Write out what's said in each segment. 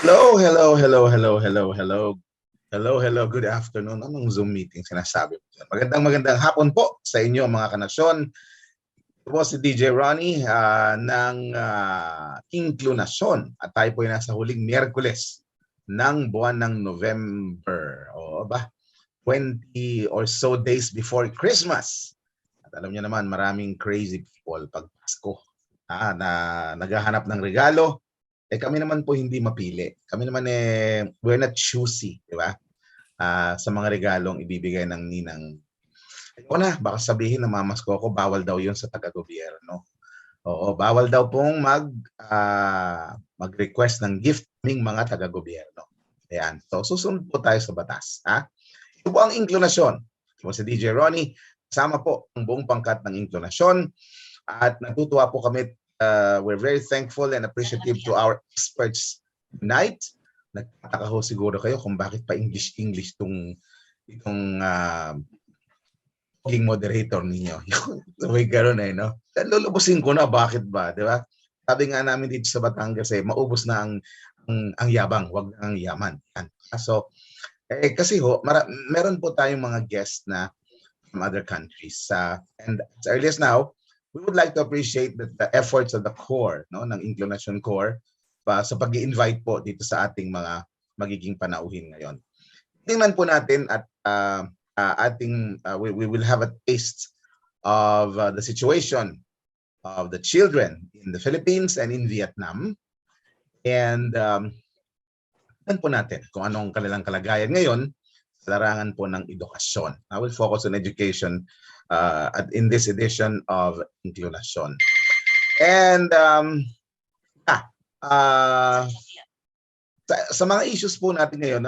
Hello, hello, hello, hello, hello, hello. Hello, hello, good afternoon. Anong Zoom meeting sinasabi mo dyan? Magandang hapon po sa inyo mga kanasyon. Ito po si DJ Ronnie ng InkluNasyon at tayo po ay nasa huling Miyerkules ng buwan ng November. O ba? 20 or so days before Christmas. At alam niyo naman, maraming crazy people pag Pasko na naghahanap ng regalo. Kami naman po hindi mapili. Kami naman we're not choosy, di ba? Sa mga regalong ibibigay ng ninang. Ako na, baka sabihin na mamasko ko, bawal daw yun sa taga-gobyerno. Oo, bawal daw pong mag-request ng gift ng mga taga-gobyerno. Ayan. So, susunod po tayo sa batas. Ito po ang InkluNasyon. Ito po si DJ Ronnie. Kasama po ang buong pangkat ng InkluNasyon. At natutuwa po kami. We're very thankful and appreciative to our experts tonight. Nagtataka ho siguro kayo kung bakit pa English itong pagiging moderator ninyo. May gano'n no? Lulubusin ko na, bakit ba? Di ba? Sabi nga namin dito sa Batangas, maubos na ang yabang, wag ang yaman. So, kasi ho, meron po tayong mga guests na from other countries. And as early as now, we would like to appreciate the efforts of the core, no, ng InkluNasyon core sa pag-i-invite po dito sa ating mga magiging panauhin ngayon. Tingnan po natin at we will have a taste of the situation of the children in the Philippines and in Vietnam. And tingnan po natin kung anong kanilang kalagayan ngayon sa larangan po ng edukasyon. I will focus on education in this edition of InkluNasyon. And sa mga issues po natin ngayon,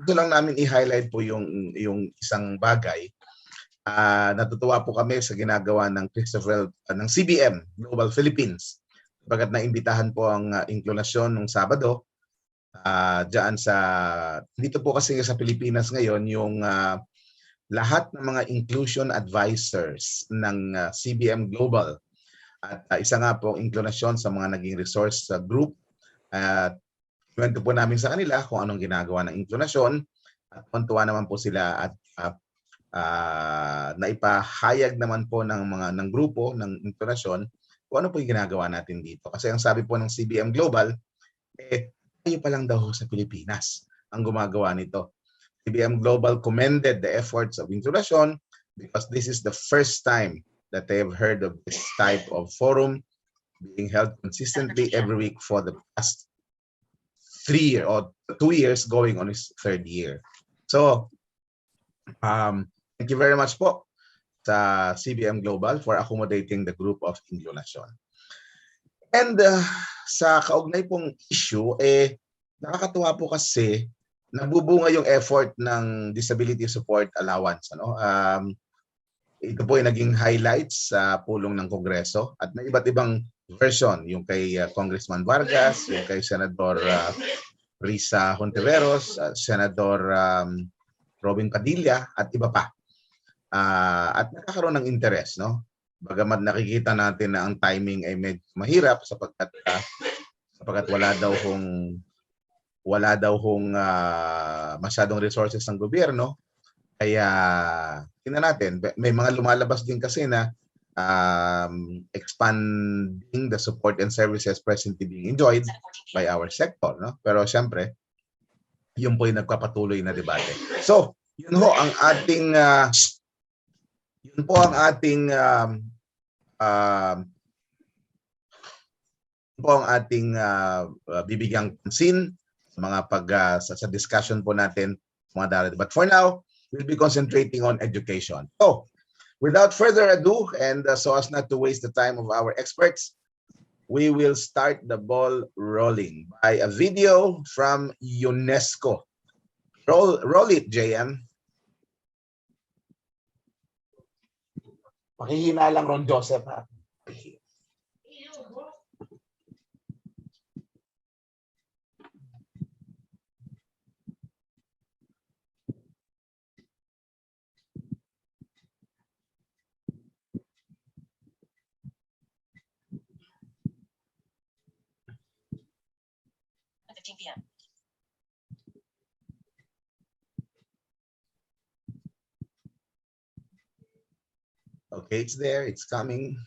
gusto lang namin i-highlight po yung isang bagay. Natutuwa po kami sa ginagawa ng ng CBM Global Philippines. Pagkat naimbitahan po ang InkluNasyon nung Sabado dito po kasi sa Pilipinas ngayon yung lahat ng mga inclusion advisors ng CBM Global at isa nga po InkluNasyon sa mga naging resource group. Kwento po namin sa kanila kung anong ginagawa ng InkluNasyon at tuwa naman po sila at naipahayag naman po ng grupo ng InkluNasyon kung ano po yung ginagawa natin dito. Kasi ang sabi po ng CBM Global, tayo pa lang daw sa Pilipinas ang gumagawa nito. CBM Global commended the efforts of InkluNasyon because this is the first time that they have heard of this type of forum being held consistently every week for the past 3 years or 2 years going on its 3rd year. So, thank you very much po sa CBM Global for accommodating the group of InkluNasyon. And sa kaugnay pong issue, nakakatuwa po kasi nabubunga yung effort ng Disability Support Allowance. Ito po ay naging highlights sa pulong ng Kongreso at may iba't ibang version, yung kay Congressman Vargas, yung kay Senador Risa Hontiveros, Senador Robin Padilla at iba pa. At nakakaroon ng interest, no? Bagamat nakikita natin na ang timing ay medyo mahirap sapagkat wala daw hong masyadong resources ng gobyerno. Kaya tingnan natin, may mga lumalabas din kasi na expanding the support and services presently being enjoyed by our sector, no? Pero syempre, yun po yung nagpapatuloy na debate. So, yun po ang ating bibigyang pansin sa mga sa discussion po natin mga darating. But for now, we'll be concentrating on education. So, without further ado, and so as not to waste the time of our experts, we will start the ball rolling by a video from UNESCO. Roll it, JM. Pakihina lang, Ron Joseph, ha? PM. Okay, it's there, it's coming.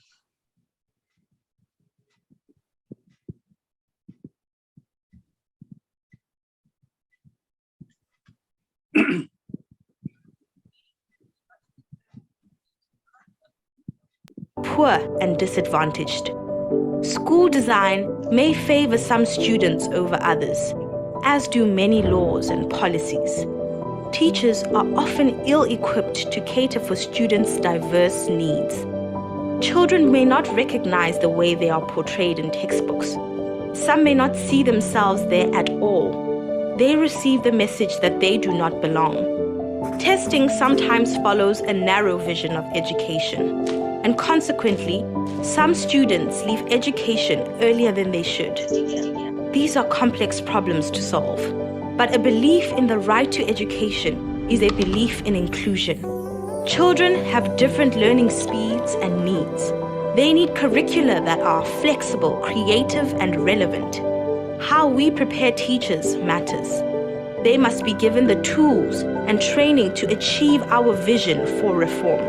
Poor and disadvantaged. School design may favor some students over others, as do many laws and policies. Teachers are often ill-equipped to cater for students' diverse needs. Children may not recognize the way they are portrayed in textbooks. Some may not see themselves there at all. They receive the message that they do not belong. Testing sometimes follows a narrow vision of education, and consequently, some students leave education earlier than they should. These are complex problems to solve, but a belief in the right to education is a belief in inclusion. Children have different learning speeds and needs. They need curricula that are flexible, creative, and relevant. How we prepare teachers matters. They must be given the tools and training to achieve our vision for reform.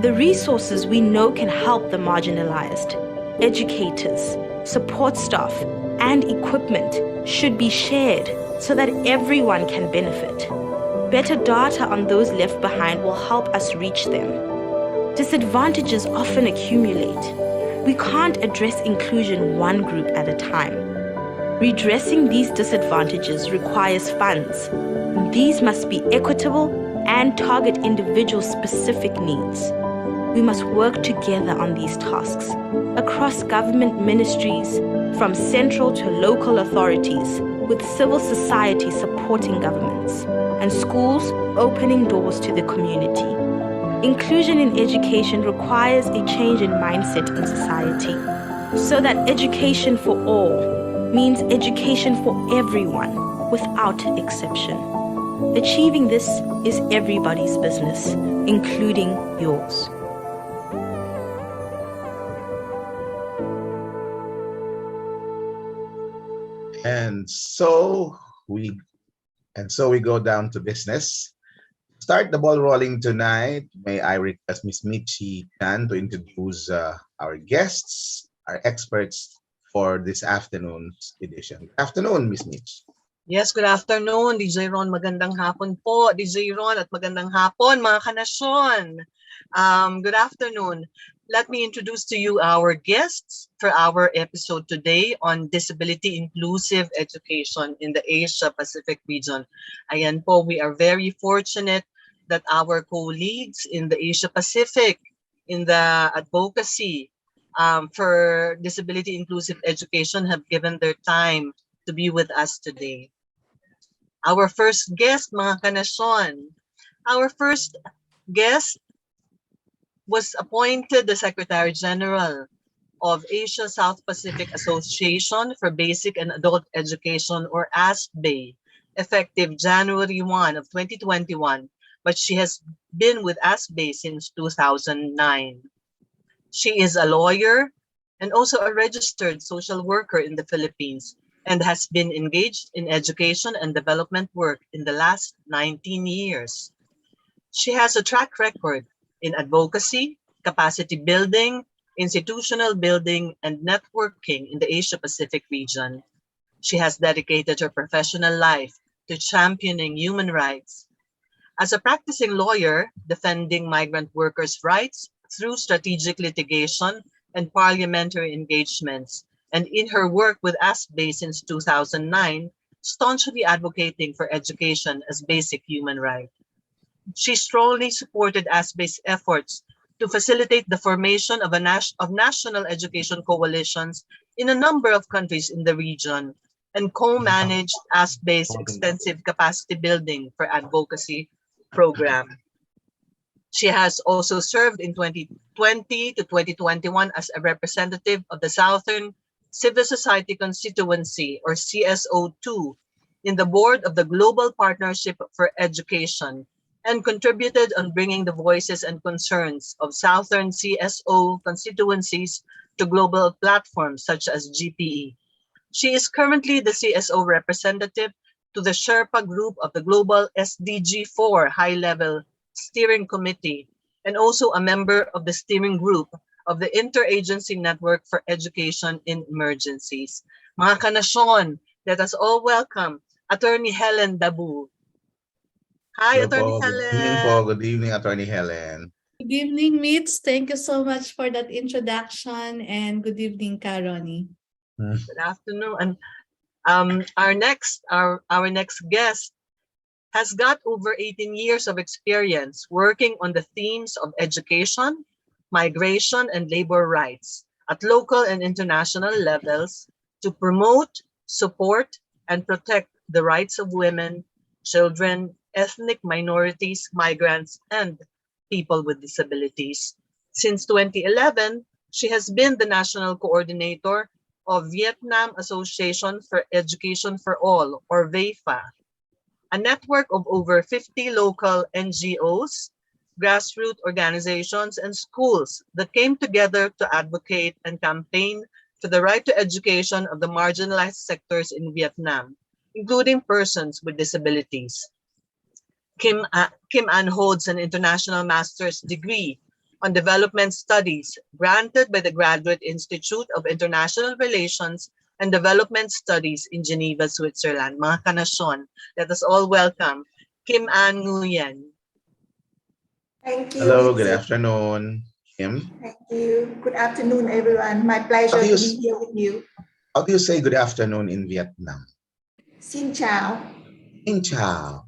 The resources we know can help the marginalized, educators, support staff, and equipment should be shared so that everyone can benefit. Better data on those left behind will help us reach them. Disadvantages often accumulate. We can't address inclusion one group at a time. Redressing these disadvantages requires funds. These must be equitable and target individual-specific needs. We must work together on these tasks across government ministries, from central to local authorities, with civil society supporting governments, and schools opening doors to the community. Inclusion in education requires a change in mindset in society, so that education for all means education for everyone, without exception. Achieving this is everybody's business, including yours. And so we go down to business. Start the ball rolling tonight. May I request Ms. Michi Chan to introduce our guests, our experts for this afternoon's edition. Good afternoon, Ms. Mitch. Yes, good afternoon, DJ Ron. Magandang hapon po, DJ Ron, at magandang hapon, mga kanasyon. Good afternoon. Let me introduce to you our guests for our episode today on disability inclusive education in the Asia-Pacific region. Ayan po, we are very fortunate that our colleagues in the Asia-Pacific, in the advocacy for disability inclusive education have given their time to be with us today. Our first guest, mga kanasyon, our first guest was appointed the Secretary General of Asia South Pacific Association for Basic and Adult Education, or ASPBAE, effective January 1 of 2021, but she has been with ASPBAE since 2009. She is a lawyer and also a registered social worker in the Philippines, and has been engaged in education and development work in the last 19 years. She has a track record in advocacy, capacity building, institutional building, and networking in the Asia-Pacific region. She has dedicated her professional life to championing human rights. As a practicing lawyer, defending migrant workers' rights through strategic litigation and parliamentary engagements, and in her work with ASPBAE since 2009, staunchly advocating for education as basic human right. She strongly supported ASPBAE's efforts to facilitate the formation of national education coalitions in a number of countries in the region, and co-managed ASPBAE's extensive capacity building for advocacy program. She has also served in 2020 to 2021 as a representative of the Southern Civil Society Constituency, or CSO2, in the board of the Global Partnership for Education, and contributed on bringing the voices and concerns of Southern CSO constituencies to global platforms such as GPE. She is currently the CSO representative to the Sherpa group of the Global SDG 4 High-Level Steering Committee, and also a member of the steering group of the Interagency Network for Education in Emergencies. Mga kanasyon, let us all welcome Attorney Helen Dabu. Hi, Hello Attorney po. Good evening Helen. po. Good evening, Attorney Helen. Good evening, Mitch. Thank you so much for that introduction, and good evening, Ronnie. Good afternoon. And our next guest has got over 18 years of experience working on the themes of education, migration, and labor rights at local and international levels to promote, support, and protect the rights of women, children, ethnic minorities, migrants, and people with disabilities. Since 2011, she has been the national coordinator of Vietnam Association for Education for All, or VAEFA, a network of over 50 local NGOs, grassroots organizations, and schools that came together to advocate and campaign for the right to education of the marginalized sectors in Vietnam, including persons with disabilities. Kim An holds an international master's degree on development studies granted by the Graduate Institute of International Relations and Development Studies in Geneva, Switzerland. Mga kanasyon, let us all welcome Kim An Nguyen. Thank you. Hello, good afternoon, Kim. Thank you. Good afternoon, everyone. My pleasure to be here with you. How do you say good afternoon in Vietnam? Xin chào. Xin chào.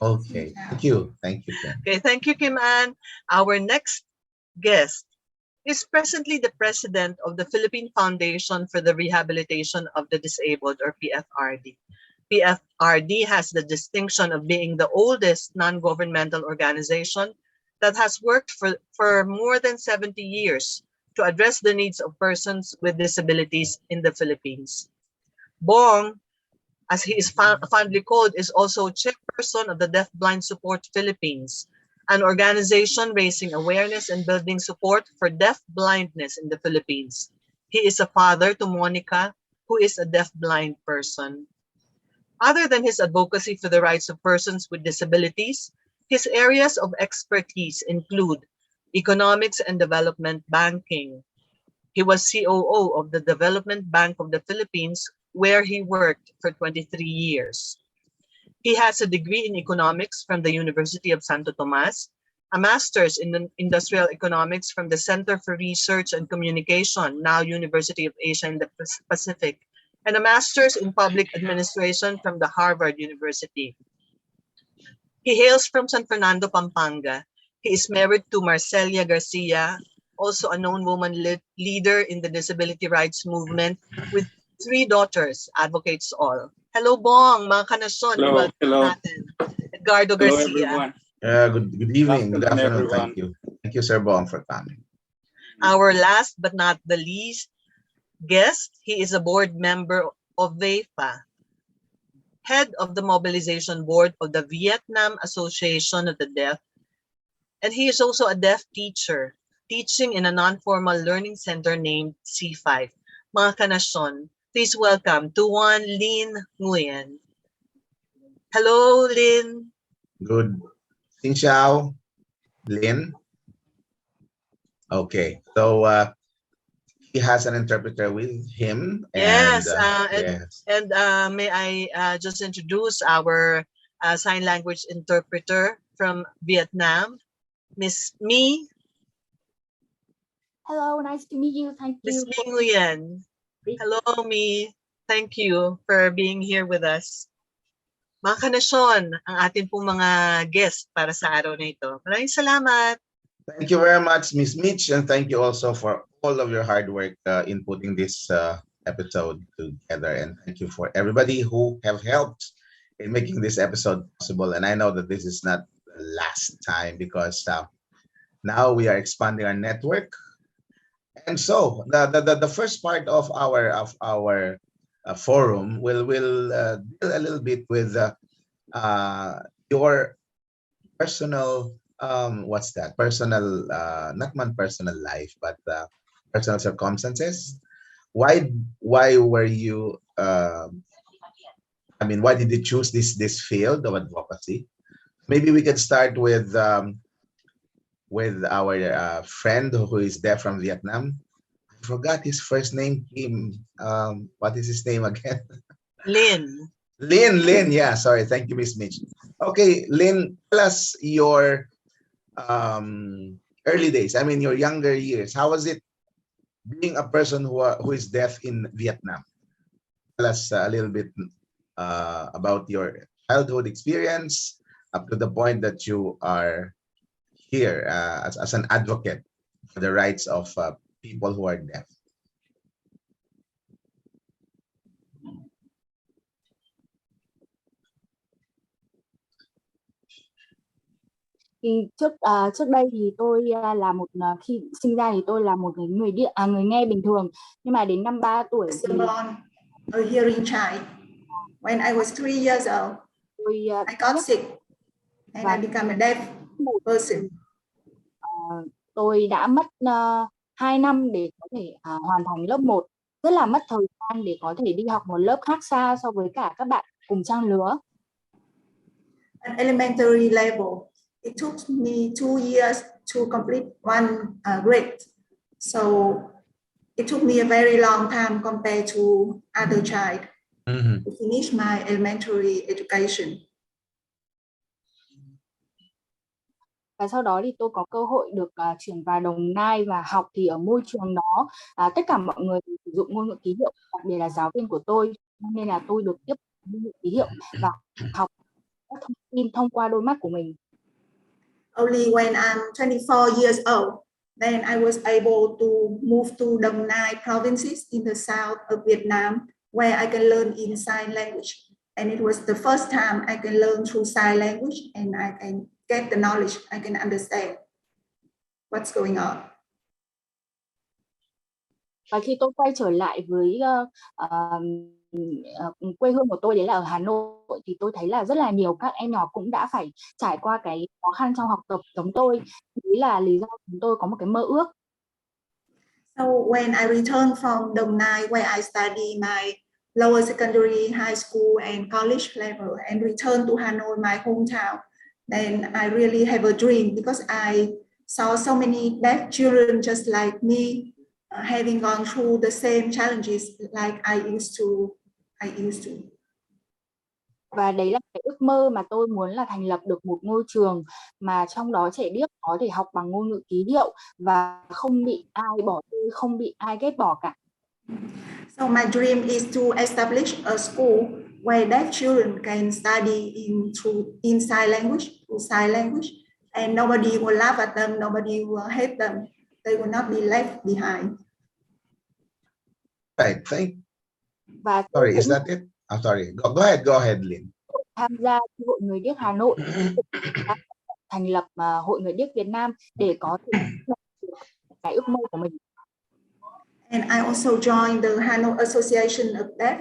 Okay, thank you. Thank you, Kim. Okay, thank you, Kim An. Our next guest is presently the president of the Philippine Foundation for the Rehabilitation of the Disabled, or PFRD. PFRD has the distinction of being the oldest non-governmental organization that has worked for more than 70 years to address the needs of persons with disabilities in the Philippines. Bong, as he is fondly called, is also chairperson of the Deafblind Support Philippines, an organization raising awareness and building support for deaf blindness in the Philippines. He is a father to Monica, who is a deaf-blind person. Other than his advocacy for the rights of persons with disabilities, his areas of expertise include economics and development banking. He was COO of the Development Bank of the Philippines, where he worked for 23 years. He has a degree in economics from the University of Santo Tomas, a master's in industrial economics from the Center for Research and Communication, now University of Asia in the Pacific, and a master's in public administration from the Harvard University. He hails from San Fernando, Pampanga. He is married to Marcelia Garcia, also a known woman leader in the disability rights movement, with 3 daughters, advocates all. Hello, Bong, mga kanasyon. Hello, hello. Natin. Edgardo Hello, Garcia. everyone. Good evening. Good afternoon. Everyone. Thank you. Thank you, Sir Bong, for coming. Our last but not the least guest, he is a board member of VAEFA, head of the mobilization board of the Vietnam Association of the Deaf, and he is also a deaf teacher, teaching in a non-formal learning center named C5. Mga kanasyon, please welcome Tuan Lin Nguyen. Hello, Lin. Good. Xin chào, Lin. Okay, so he has an interpreter with him. Yes, and, and may I just introduce our sign language interpreter from Vietnam, Miss Mi. Hello, nice to meet you. Thank Miss you. Mi Nguyen. Hello, Mi. Thank you for being here with us. Mga kanasyon, ang ating pong mga guest para sa araw na ito. Maraming salamat. Thank you very much, Miss Mitch, and thank you also for all of your hard work in putting this episode together. And thank you for everybody who have helped in making this episode possible. And I know that this is not the last time, because now we are expanding our network. And so the first part of our forum will deal a little bit with your personal personal not my personal life, but personal circumstances. Why were you why did you choose this field of advocacy? Maybe we could start with with our friend who is there from Vietnam. I forgot his first name. Kim. What is his name again? Lynn. Lynn. Yeah, sorry. Thank you, Miss Mitch. Okay, Lynn, tell us your early days. I mean, your younger years. How was it being a person who is deaf in Vietnam? Tell us a little bit about your childhood experience up to the point that you are here as an advocate for the rights of people who are deaf. Thì trước đây thì tôi là một khi sinh ra thì tôi là một người nghe bình thường, nhưng mà đến năm 3 tuổi thì born a hearing child. When I was 3 years old, I got sick and I became a deaf person. Tôi đã mất 2 năm để có thể hoàn thành lớp 1, rất là mất thời gian để có thể đi học một lớp khác xa so với cả các bạn cùng trang lứa. At elementary level, it took me 2 years to complete one grade. So it took me a very long time compared to other child to finish my elementary education. Và sau đó thì tôi có cơ hội được chuyển vào Đồng Nai và học, thì ở môi trường đó tất cả mọi người sử dụng ngôn ngữ ký hiệu, đặc biệt là giáo viên của tôi, nên là tôi được tiếp ngôn ngữ ký hiệu và học các thông tin thông qua đôi mắt của mình. Only when I'm 24 years old, then I was able to move to Đồng Nai provinces in the south of Vietnam, where I can learn in sign language. And it was the first time I can learn through sign language, and I can get the knowledge, I can understand what's going on. Và khi tôi quay trở lại với quê hương của tôi, đấy là ở Hà Nội, thì tôi thấy là rất là nhiều các em nhỏ cũng đã phải trải qua cái khó khăn trong học tập giống tôi. Đấy là lý do chúng tôi có một cái mơ ước. So when I returned from Đồng Nai, where I study my lower secondary, high school and college level, and returned to Hanoi, my hometown, then I really have a dream, because I saw so many deaf children just like me, having gone through the same challenges like I used to. Và đấy là cái ước mơ mà tôi muốn, là thành lập được một ngôi trường mà trong đó trẻ điếc có thể học bằng ngôn ngữ ký hiệu và không bị ai bỏ rơi, không bị ai ghét bỏ cả. So my dream is to establish a school where deaf children can study in sign language, and nobody will laugh at them, nobody will hate them. They will not be left behind. Right. Sorry, is that it? I'm sorry. Go ahead, Lynn. Tham gia Hội Người Điếc Hà Nội, thành lập Hội Người Điếc Việt Nam để có thể cái ước mơ của mình. And I also joined the Hanoi Association of Deaf,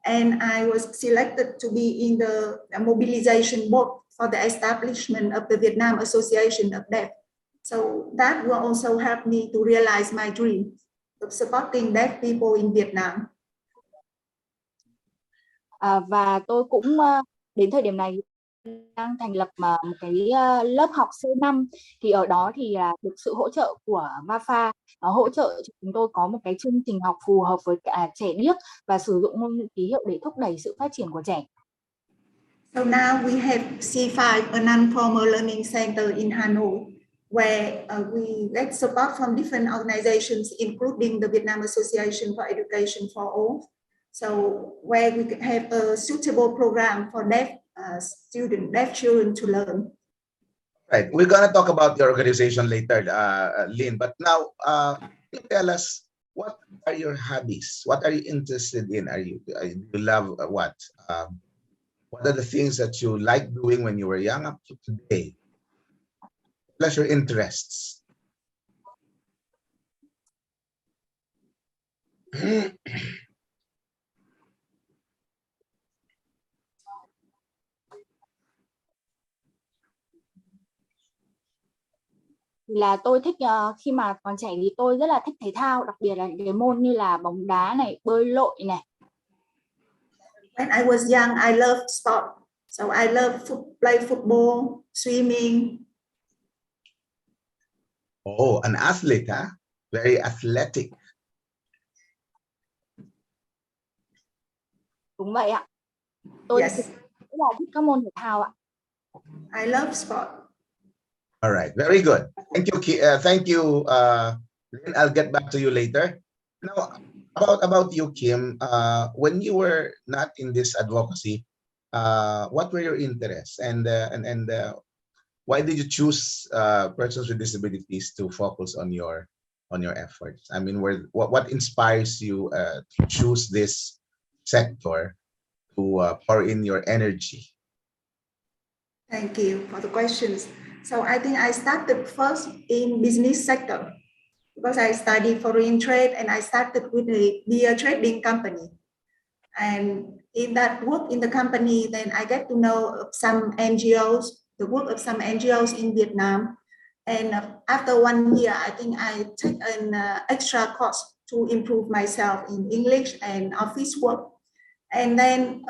and I was selected to be in the mobilization board for the establishment of the Vietnam Association of Deaf. So that will also help me to realize my dream of supporting deaf people in Vietnam. Và tôi cũng đến thời điểm này đang thành lập một cái lớp học C5, thì ở đó thì được sự hỗ trợ của VAEFA hỗ trợ cho chúng tôi có một cái chương trình học phù hợp với cả trẻ điếc và sử dụng ngôn ngữ ký hiệu để thúc đẩy sự phát triển của trẻ. So now we have C5, a non-formal learning center in Hanoi, where we get support from different organizations, including the Vietnam Association for Education for All. So where we have a suitable program for deaf children to learn. Right. We're going to talk about your organization later, Lynn. But now, tell us, what are your hobbies? What are you interested in? You love what? What are the things that you like doing when you were young up to today? Plus your interests. Là tôi thích khi mà còn trẻ thì tôi rất là thích thể thao, đặc biệt là những cái môn như là bóng đá này, bơi lội này. When I was young, I loved sport. So I loved play football, swimming. Oh, an athlete, huh? Very athletic. Đúng vậy ạ. Tôi Yes, rất là thích các môn thể thao ạ. I love sport. All right, very good. Thank you, thank you, Lynn. I'll get back to you later. Now, about you, Kim. When you were not in this advocacy, what were your interests, and why did you choose persons with disabilities to focus on your efforts? I mean, what inspires you to choose this sector to pour in your energy? Thank you for the questions. So I think I started first in business sector because I studied foreign trade and I started with a beer trading company. And in that work in the company, then I get to know some NGOs, the work of some NGOs in Vietnam. And after 1 year, I think I took an extra course to improve myself in English and office work. And then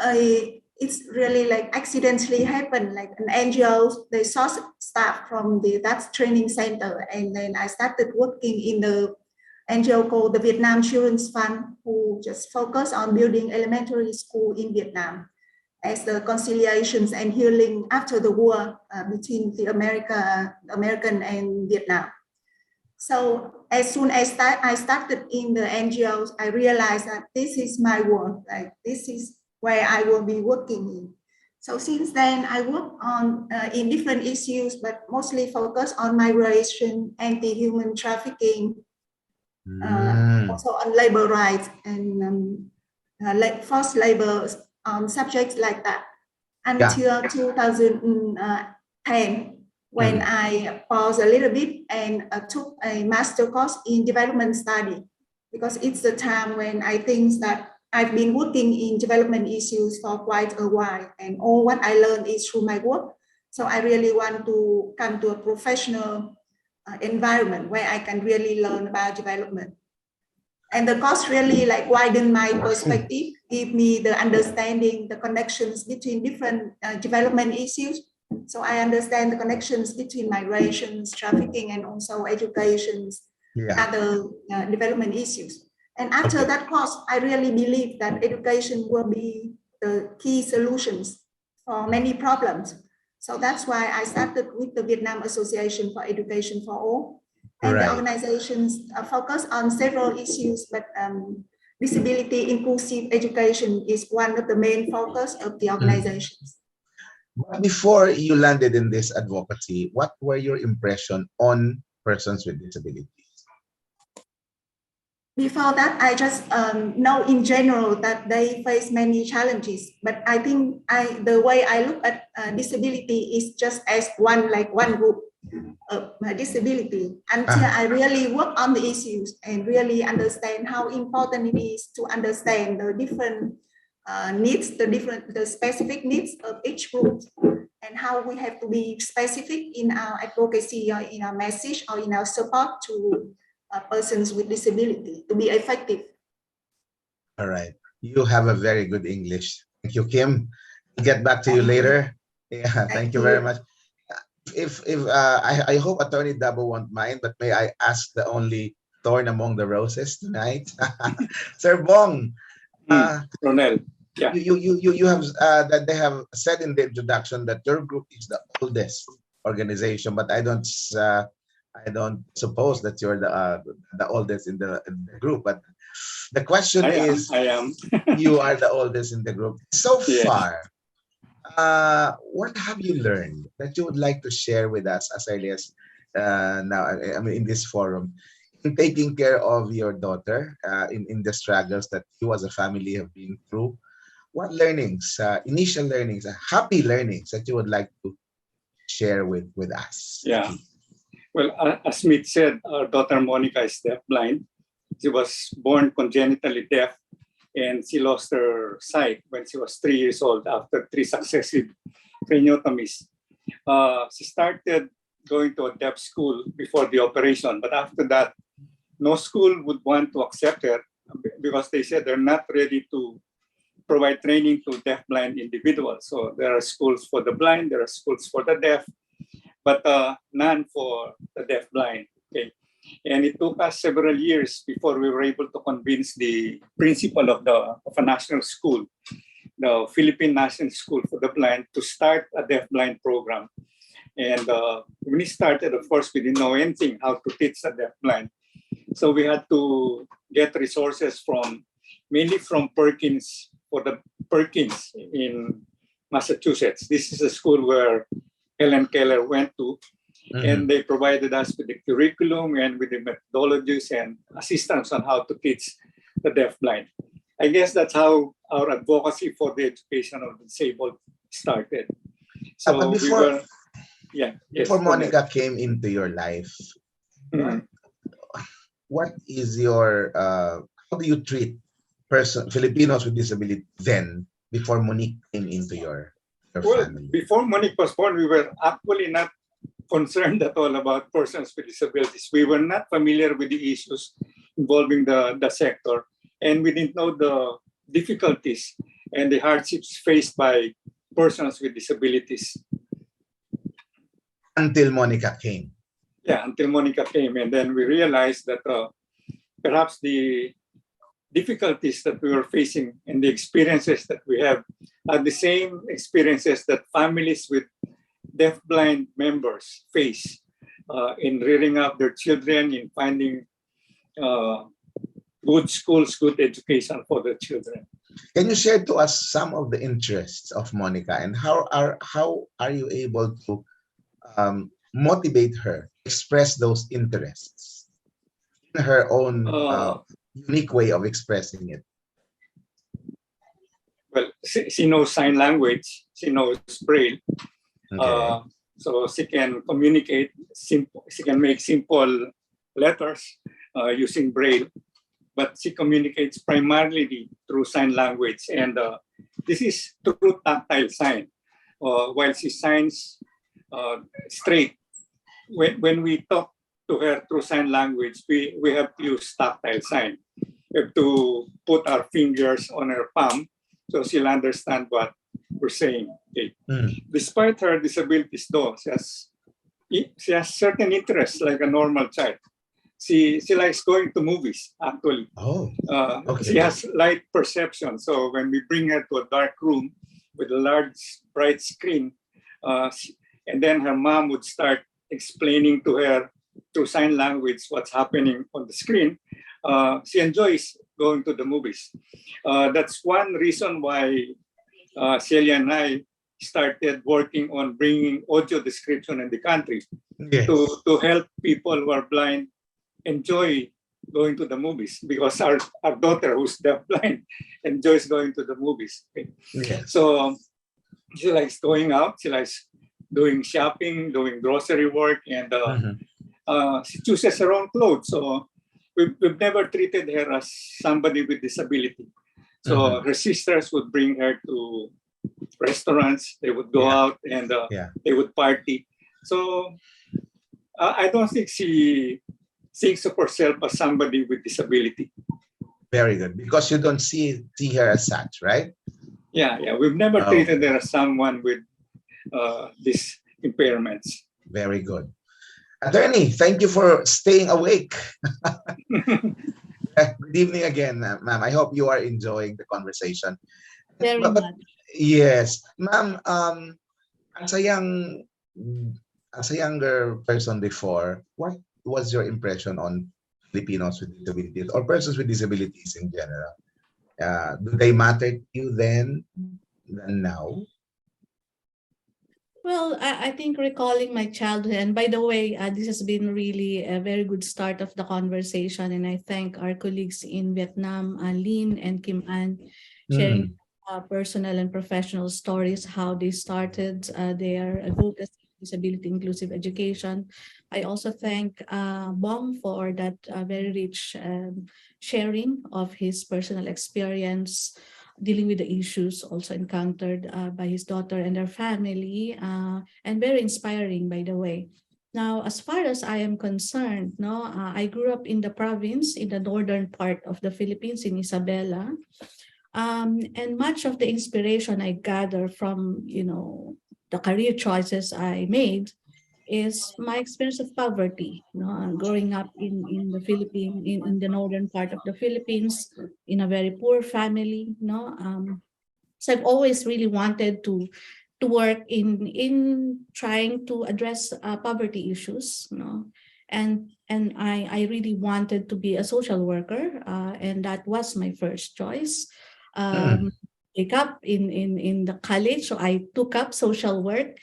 it's really like accidentally happened, like an NGO, they sourced staff from that training center. And then I started working in the NGO called the Vietnam Children's Fund, who just focus on building elementary school in Vietnam as the conciliations and healing after the war between the American and Vietnam. So as soon as I started in the NGOs, I realized that this is my work, like this is where I will be working in. So since then, I work on in different issues, but mostly focus on migration, anti-human trafficking, also on labor rights and like forced labor subjects like that until 2010. When I paused a little bit and took a master course in development study, because it's the time when I think that I've been working in development issues for quite a while, and all what I learned is through my work. So I really want to come to a professional environment where I can really learn about development. And the course really like widen my perspective, give me the understanding, the connections between different development issues. So I understand the connections between migrations, trafficking, and also educations, other development issues. And after that course, I really believe that education will be the key solutions for many problems. So that's why I started with the Vietnam Association for Education for All. And the organizations focus on several issues, but disability inclusive education is one of the main focus of the organizations. But before you landed in this advocacy, what were your impression on persons with disabilities? Before that, I just know in general that they face many challenges. But I think the way I look at disability is just as one group of disability until I really work on the issues and really understand how important it is to understand the different needs, the specific needs of each group, and how we have to be specific in our advocacy or in our message or in our support to persons with disability to be effective. All right. You have a very good English. Thank you, Kim. I'll get back to you later. Yeah, thank you very much. I hope Attorney Dabo won't mind, but may I ask the only thorn among the roses tonight? Sir Bong, Ronel, yeah. You have that they have said in the introduction that your group is the oldest organization, but I don't suppose that you're the oldest in the group. But the question is, I am. You are the oldest in the group so far. What have you learned that you would like to share with us as early as now? I mean, in this forum, in taking care of your daughter, in the struggles that you as a family have been through. What learnings, initial learnings, happy learnings that you would like to share with us? Yeah. Well, as Smith said, our daughter Monica is deafblind. She was born congenitally deaf, and she lost her sight when she was 3 years old after 3 successive craniotomies. She started going to a deaf school before the operation, but after that, no school would want to accept her because they said they're not ready to provide training to deafblind individuals. So there are schools for the blind, there are schools for the deaf, but none for the deafblind. Okay. And it took us several years before we were able to convince the principal of a national school, the Philippine National School for the Blind, to start a deaf-blind program. And when we started, of course, we didn't know anything how to teach the deaf-blind. So we had to get resources mainly from Perkins, for the Perkins in Massachusetts. This is a school where Helen Keller went to. And they provided us with the curriculum and with the methodologies and assistance on how to teach the deaf-blind. I guess that's how our advocacy for the education of the disabled started. So before before Monica came into your life, what is your how do you treat Filipinos with disability then, before Monique came into your family? Before Monique was born, we were actually not concerned at all about persons with disabilities. We were not familiar with the issues involving the sector, and we didn't know the difficulties and the hardships faced by persons with disabilities. Until Monica came. Yeah, until Monica came, and then we realized that perhaps the difficulties that we were facing and the experiences that we have are the same experiences that families with deaf-blind members face in rearing up their children, in finding good schools, good education for their children. Can you share to us some of the interests of Monica, and how are you able to motivate her, express those interests in her own unique way of expressing it? Well, she knows sign language, she knows Braille. Okay. So she can communicate she can make simple letters using Braille, but she communicates primarily through sign language, and this is through tactile sign. While she signs straight, when we talk to her through sign language, we have to use tactile sign. We have to put our fingers on her palm so she'll understand what we're saying. Okay. Despite her disabilities, though, she has certain interests like a normal child. She likes going to movies, actually. Okay. She has light perception. So when we bring her to a dark room with a large, bright screen, and then her mom would start explaining to her through sign language what's happening on the screen, she enjoys going to the movies. That's one reason why Celia and I started working on bringing audio description in the country. Yes. to help people who are blind enjoy going to the movies, because our daughter, who's deaf-blind, enjoys going to the movies. Okay? Yes. So she likes going out, she likes doing shopping, doing grocery work, and she chooses her own clothes. So we've never treated her as somebody with disability. So her sisters would bring her to restaurants, they would go out, and they would party. So I don't think she thinks of herself as somebody with disability. Very good, because you don't see her as such, right? Yeah. We've never treated her as someone with these impairments. Very good. Attorney, thank you for staying awake. Good evening again, ma'am. I hope you are enjoying the conversation. Very much. Yes, ma'am. As a younger person before, what was your impression on Filipinos with disabilities or persons with disabilities in general? Do they matter to you then than now? Well, I think recalling my childhood, and by the way, this has been really a very good start of the conversation, and I thank our colleagues in Vietnam, Lynn and Kim Ann, sharing personal and professional stories, how they started their advocacy, disability inclusive education. I also thank Bong for that very rich sharing of his personal experience dealing with the issues also encountered by his daughter and her family, and very inspiring, by the way. Now, as far as I am concerned, I grew up in the province, in the northern part of the Philippines, in Isabela, and much of the inspiration I gather from, the career choices I made is my experience of poverty. Growing up in the Philippines, in the northern part of the Philippines, in a very poor family. So I've always really wanted to work in trying to address poverty issues. And I really wanted to be a social worker, and that was my first choice. Take up in the college, so I took up social work.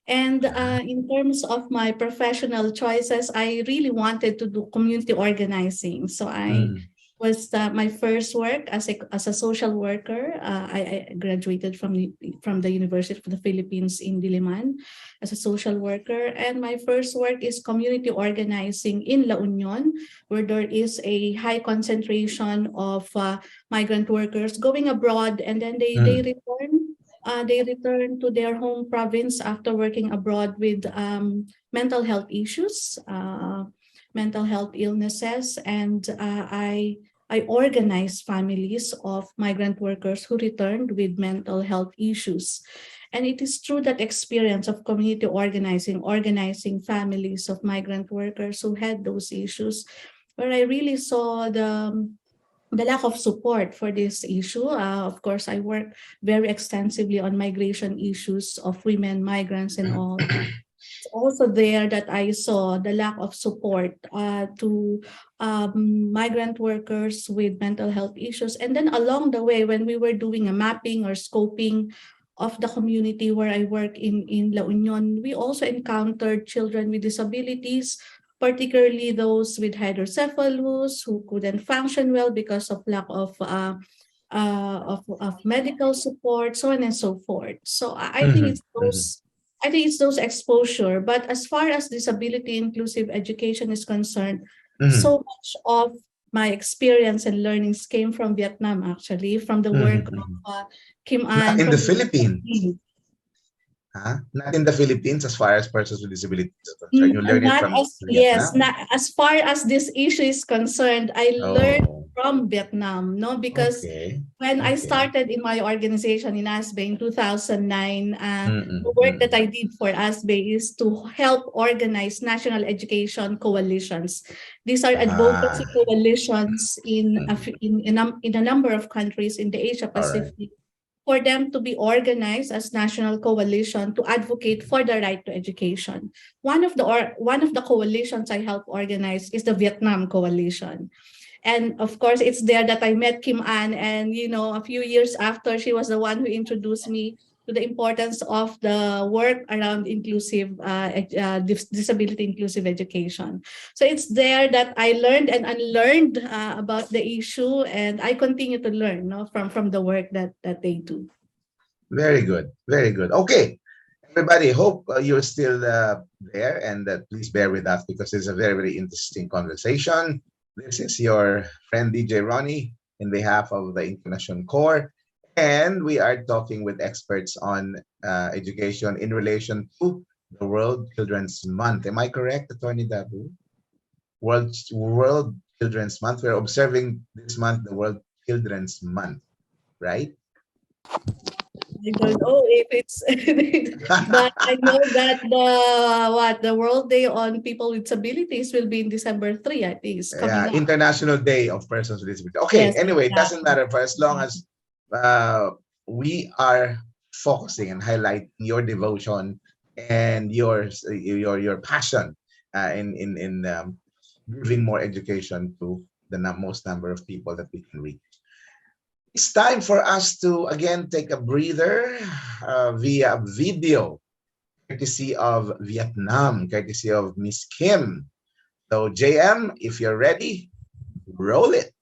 And in terms of my professional choices, I really wanted to do community organizing. So I was my first work as a social worker. I graduated from the University of the Philippines in Diliman as a social worker. And my first work is community organizing in La Union, where there is a high concentration of migrant workers going abroad, and then they return. They return to their home province after working abroad with mental health issues, mental health illnesses, and I organized families of migrant workers who returned with mental health issues. And it is through that experience of community organizing families of migrant workers who had those issues, where I really saw the lack of support for this issue. Of course, I work very extensively on migration issues of women, migrants, and all. It's also there that I saw the lack of support to migrant workers with mental health issues. And then along the way, when we were doing a mapping or scoping of the community where I work in La Union, we also encountered children with disabilities, particularly those with hydrocephalus who couldn't function well because of lack of medical support, so on and so forth. So I think it's those. I think it's those exposure. But as far as disability inclusive education is concerned, so much of my experience and learnings came from Vietnam, actually, from the work of Kim An. Not in the Philippines. Not in the Philippines as far as persons with disabilities are concerned. You learned it from Vietnam? Yes, as far as this issue is concerned, I learned from Vietnam, because when I started in my organization in ASPBAE in 2009, the work that I did for ASPBAE is to help organize national education coalitions. These are advocacy coalitions in a number of countries in the Asia Pacific, for them to be organized as national coalition to advocate for the right to education. One of the coalitions I helped organize is the Vietnam Coalition. And of course, it's there that I met Kim An, and a few years after, she was the one who introduced me to the importance of the work around disability inclusive education. So it's there that I learned and unlearned about the issue, and I continue to learn from the work that they do. Very good, very good. Okay, everybody, hope you're still there, and please bear with us because it's a very, very interesting conversation. This is your friend DJ Ronnie in behalf of the InkluNasyon Core. And we are talking with experts on education in relation to the World Children's Month. Am I correct, Attorney Dabu? World Children's Month. We're observing this month the World Children's Month, right? I don't know if it's, but I know that the World Day on People with Disabilities will be in December 3, I think. It's coming up. International Day of Persons with Disabilities. Okay, yes, anyway, it doesn't matter for as long as we are focusing and highlighting your devotion and your passion in giving more education to the most number of people that we can reach. It's time for us to again take a breather via video, courtesy of Vietnam, courtesy of Miss Kim. So JM, if you're ready, roll it.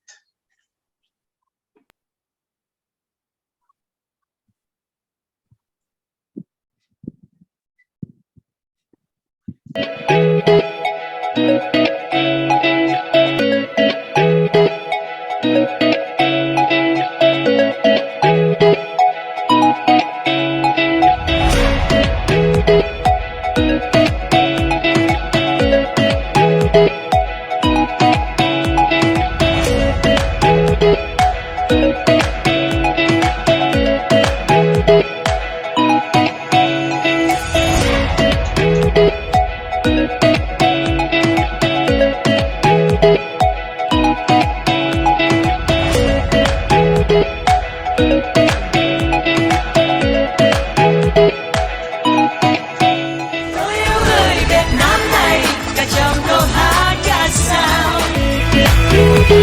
Ngày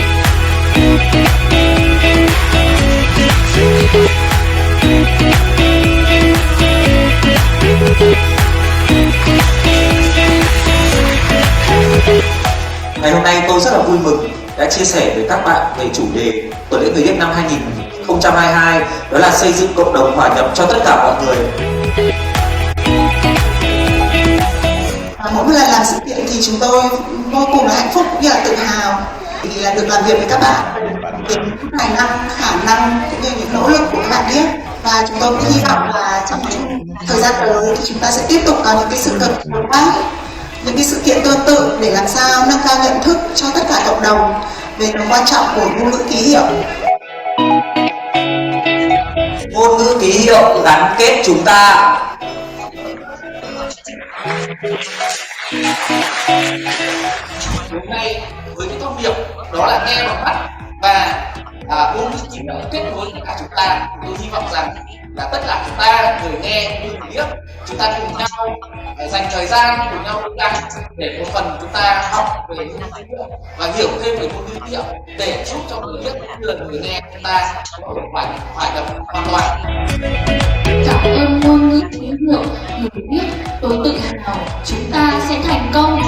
hôm nay tôi rất là vui mừng đã chia sẻ với các bạn về chủ đề tuần lễ người Việt năm 2022, đó là xây dựng cộng đồng hòa nhập cho tất cả mọi người. Mỗi lần làm sự kiện thì chúng tôi vô cùng là hạnh phúc cũng như là tự hào vì là được làm việc với các bạn, về những tài năng, khả năng cũng như những nỗ lực của các bạn biết. Và chúng tôi cũng hy vọng là trong thời gian tới thì chúng ta sẽ tiếp tục có những cái sự hợp tác, những cái sự kiện tương tự để làm sao nâng cao nhận thức cho tất cả cộng đồng về tầm quan trọng của ngôn ngữ ký hiệu. Ngôn ngữ ký hiệu gắn kết chúng ta. Hôm nay với cái thông điệp đó là nghe bằng mắt và ngôn ngữ ký hiệu kết nối tất cả chúng ta, tôi hy vọng rằng là tất cả chúng ta người nghe như người biết, chúng ta cùng nhau dành thời gian cùng nhau đăng để một phần chúng ta học về ngôn ngữ ký hiệu và hiểu thêm về ngôn ngữ ký hiệu để giúp cho người biết cũng như là người nghe chúng ta có thể hòa nhập hoàn toàn. Cảm ơn ngôn ngữ ký hiệu, người biết, tôi tự hào chúng ta sẽ thành công.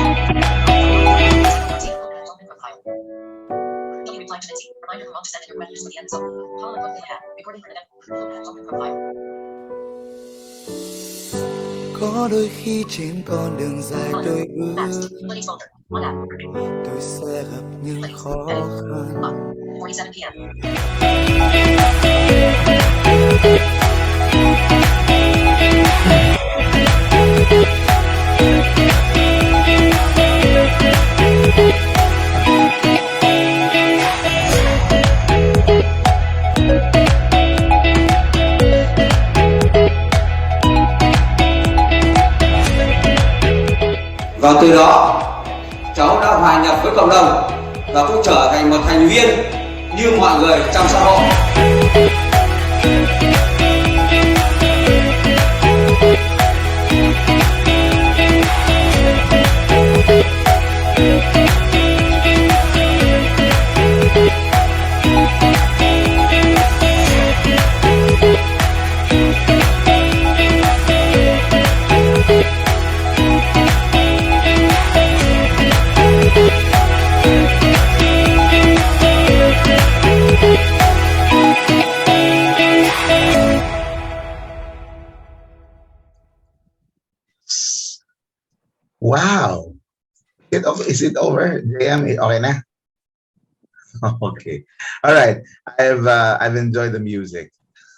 Có đôi khi trên con đường dài tôi ước tôi sẽ gặp những khó khăn. Và từ đó cháu đã hòa nhập với cộng đồng và cũng trở thành một thành viên như mọi người trong xã hội. Wow. Is it over? JM, okay na? Okay. All right. I've enjoyed the music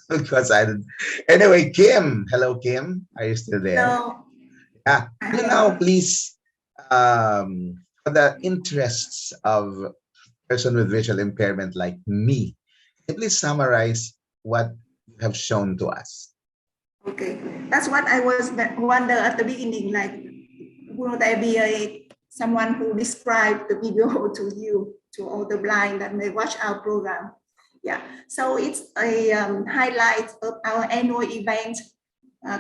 because I did. Anyway, Kim. Hello, Kim. Are you still there? Hello. Yeah. Now, please, for the interests of person with visual impairment like me, can you please summarize what you have shown to us? Okay, that's what I was wonder at the beginning, like, will there be someone who described the video to you, to all the blind that may watch our program? Yeah, so it's a highlight of our annual event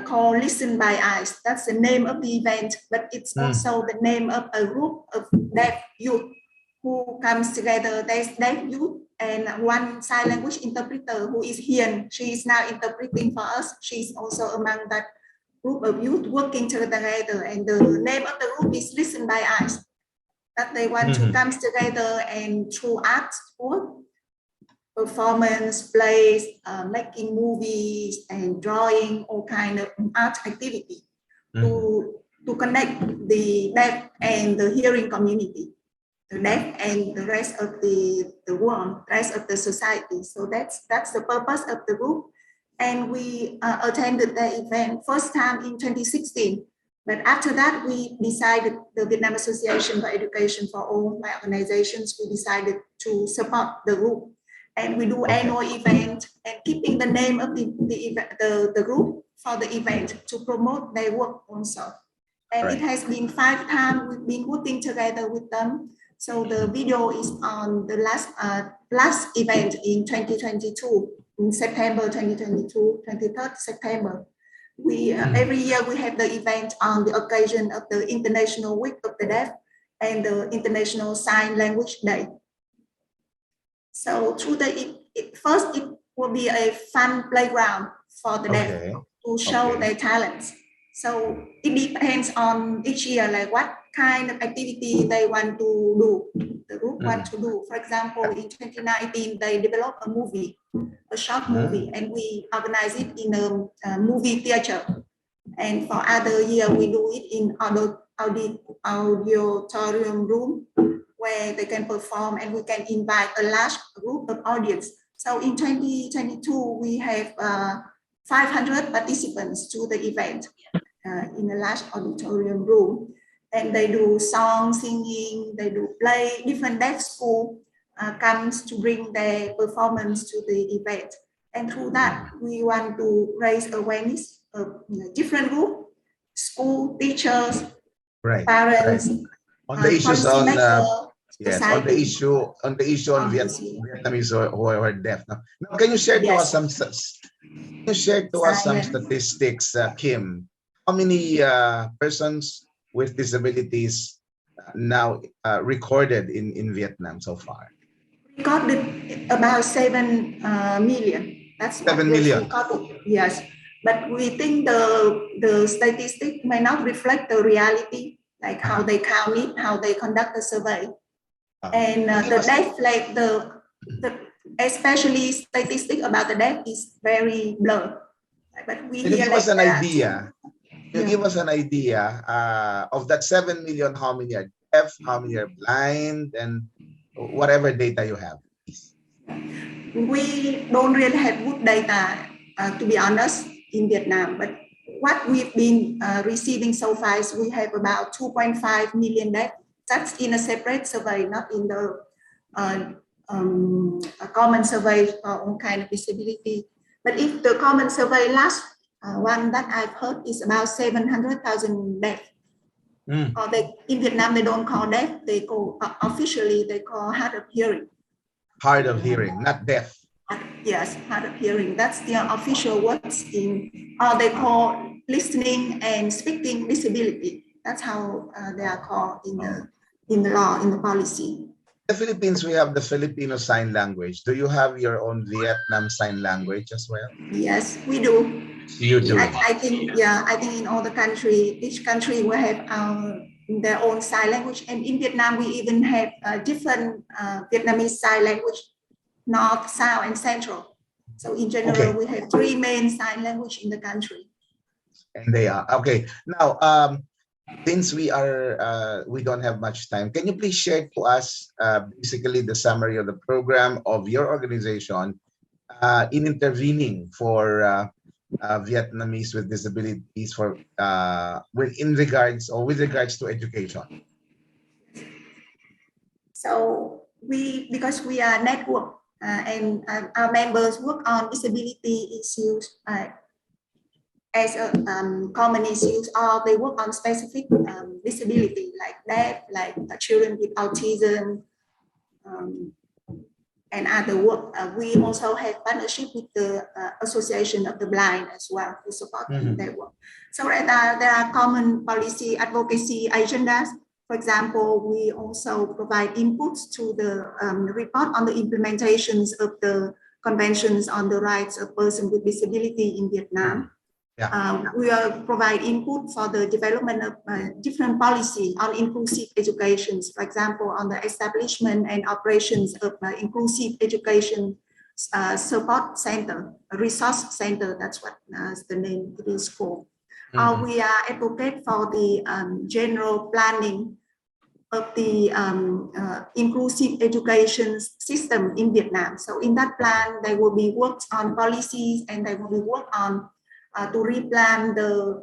called Listen by Eyes. That's the name of the event, but it's also the name of a group of deaf youth who comes together. There's deaf youth and one sign language interpreter who is here. She is now interpreting for us. She's also among that group of youth working together, and the name of the group is Listen by Eyes. That they want to come together and through art, work, performance, plays, making movies and drawing, all kind of art activity to connect the deaf and the hearing community, the deaf and the rest of the world, rest of the society. So that's the purpose of the group. And we attended the event first time in 2016. But after that, we decided, the Vietnam Association for Education for All, my organizations, we decided to support the group. And we do annual event and keeping the name of the group for the event to promote their work also. And it has been 5 times we've been working together with them. So the video is on the last event in 2022, in September 2022, 23rd September. We every year we have the event on the occasion of the International Week of the Deaf and the International Sign Language Day. So through first it will be a fun playground for the deaf to show their talents. So it depends on each year, like what kind of activity they want to do, the group want to do. For example, in 2019, they developed a movie, a short movie, and we organize it in a movie theater. And for other year, we do it in auditorium room where they can perform and we can invite a large group of audience. So in 2022, we have 500 participants to the event in a large auditorium room. And they do song, singing, they do play. Different deaf school comes to bring their performance to the event. And through that, we want to raise awareness of different group, school, teachers, parents, on the issues on on the issue on Vietnamese who are deaf. Now, can you share to us some statistics, Kim? How many persons with disabilities now recorded in Vietnam so far? Recorded about 7 million. That's 7 million. Recorded. Yes, but we think the statistic may not reflect the reality, like how they count it, how they conduct the survey, and the deaf, like the especially statistic about the deaf is very blurred. But we give us an idea. Give us an idea of that 7 million. How many are deaf? How many are blind? And whatever data you have. We don't really have good data, to be honest, in Vietnam. But what we've been receiving so far is we have about 2.5 million deaf. That's in a separate survey, not in the a common survey for all kind of disability. But if the common survey last one that I've heard is about 700,000 deaf. Or in Vietnam, they don't call deaf, they call, officially, they call hard of hearing. Hard of hearing, not deaf. Yes, hard of hearing. That's the official words or they call listening and speaking disability. That's how they are called in the law, in the policy. In the Philippines, we have the Filipino Sign Language. Do you have your own Vietnam Sign Language as well? Yes, we do. You do. I think in all the country, each country will have their own sign language. And in Vietnam, we even have different Vietnamese sign language, North, South, and Central. So in general, we have 3 main sign language in the country. And they are now. Since we don't have much time, can you please share to us basically the summary of the program of your organization in intervening for Vietnamese with disabilities for with regards to education? So because we are a network and our members work on disability issues as a common issues, or they work on specific disability like deaf, like children with autism, and other work. We also have partnership with the Association of the Blind as well to support their work. So there are common policy advocacy agendas. For example, we also provide inputs to the report on the implementations of the conventions on the rights of persons with disability in Vietnam. We provide input for the development of different policy on inclusive education. For example, on the establishment and operations of inclusive education support center, a resource center. That's what the name it is called. We are advocate for the general planning of the inclusive education system in Vietnam. So in that plan, there will be worked on policies and they will be worked on to replan the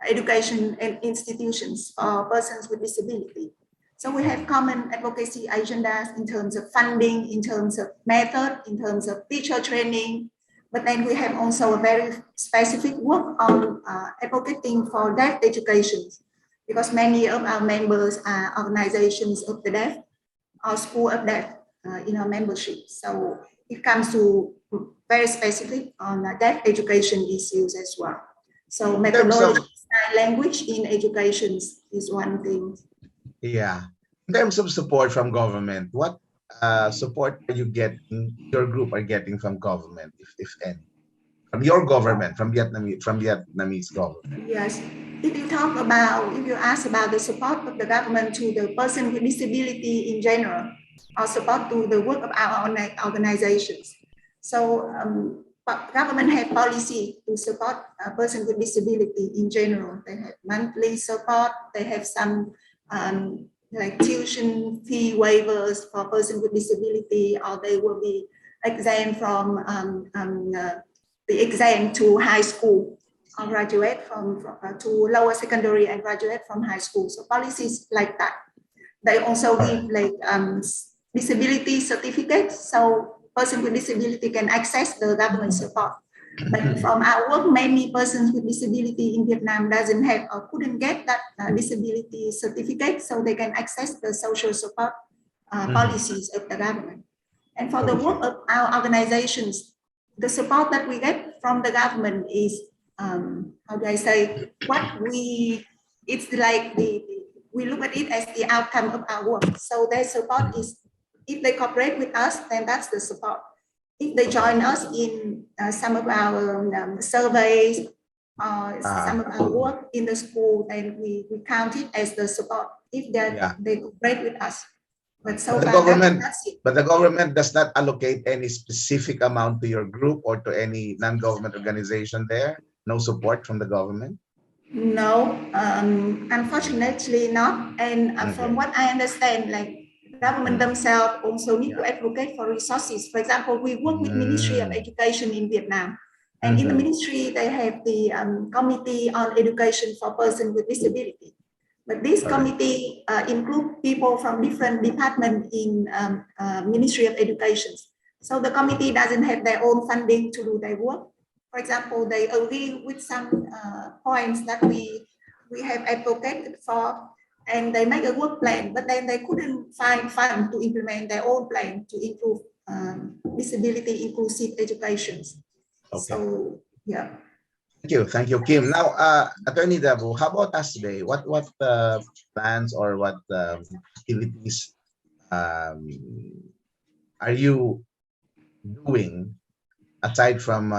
education and institutions for persons with disability. So we have common advocacy agendas in terms of funding, in terms of method, in terms of teacher training, but then we have also a very specific work on advocating for deaf education, because many of our members are organizations of the deaf or school of deaf in our membership. So it comes to very specific on deaf education issues as well. So methodology, language in education is one thing. Yeah. In terms of support from government, what support are you getting, your group are getting from government, if any? From your government, from Vietnamese government? Yes. If you ask about the support of the government to the person with disability in general, or support to the work of our organizations. So government have policy to support a person with disability in general. They have monthly support. They have some like tuition fee waivers for person with disability, or they will be exempt from the exam to high school, or graduate to lower secondary and graduate from high school. So policies like that. They also give like disability certificates, so person with disability can access the government support. But from our work, many persons with disability in Vietnam doesn't have or couldn't get that disability certificate, so they can access the social support policies of the government. And for the work of our organizations, the support that we get from the government is, how do I say, it's like we look at it as the outcome of our work. So their support is, if they cooperate with us, then that's the support. If they join us in some of our surveys or some of our work in the school, then we count it as the support if they cooperate with us. But so the government does not allocate any specific amount to your group or to any non-government organization there? No support from the government? No, unfortunately not. And from what I understand, like government themselves also need to advocate for resources. For example, we work with Ministry of Education in Vietnam. And in the ministry, they have the Committee on Education for Persons with Disability. But this committee includes people from different departments in Ministry of Education. So the committee doesn't have their own funding to do their work. For example, they agree with some points that we have advocated for, and they make a work plan, but then they couldn't find funds to implement their own plan to improve disability inclusive education. So, yeah. Thank you, Kim. Now, Attorney Dabu, how about ASPBAE? What plans or what activities are you doing aside from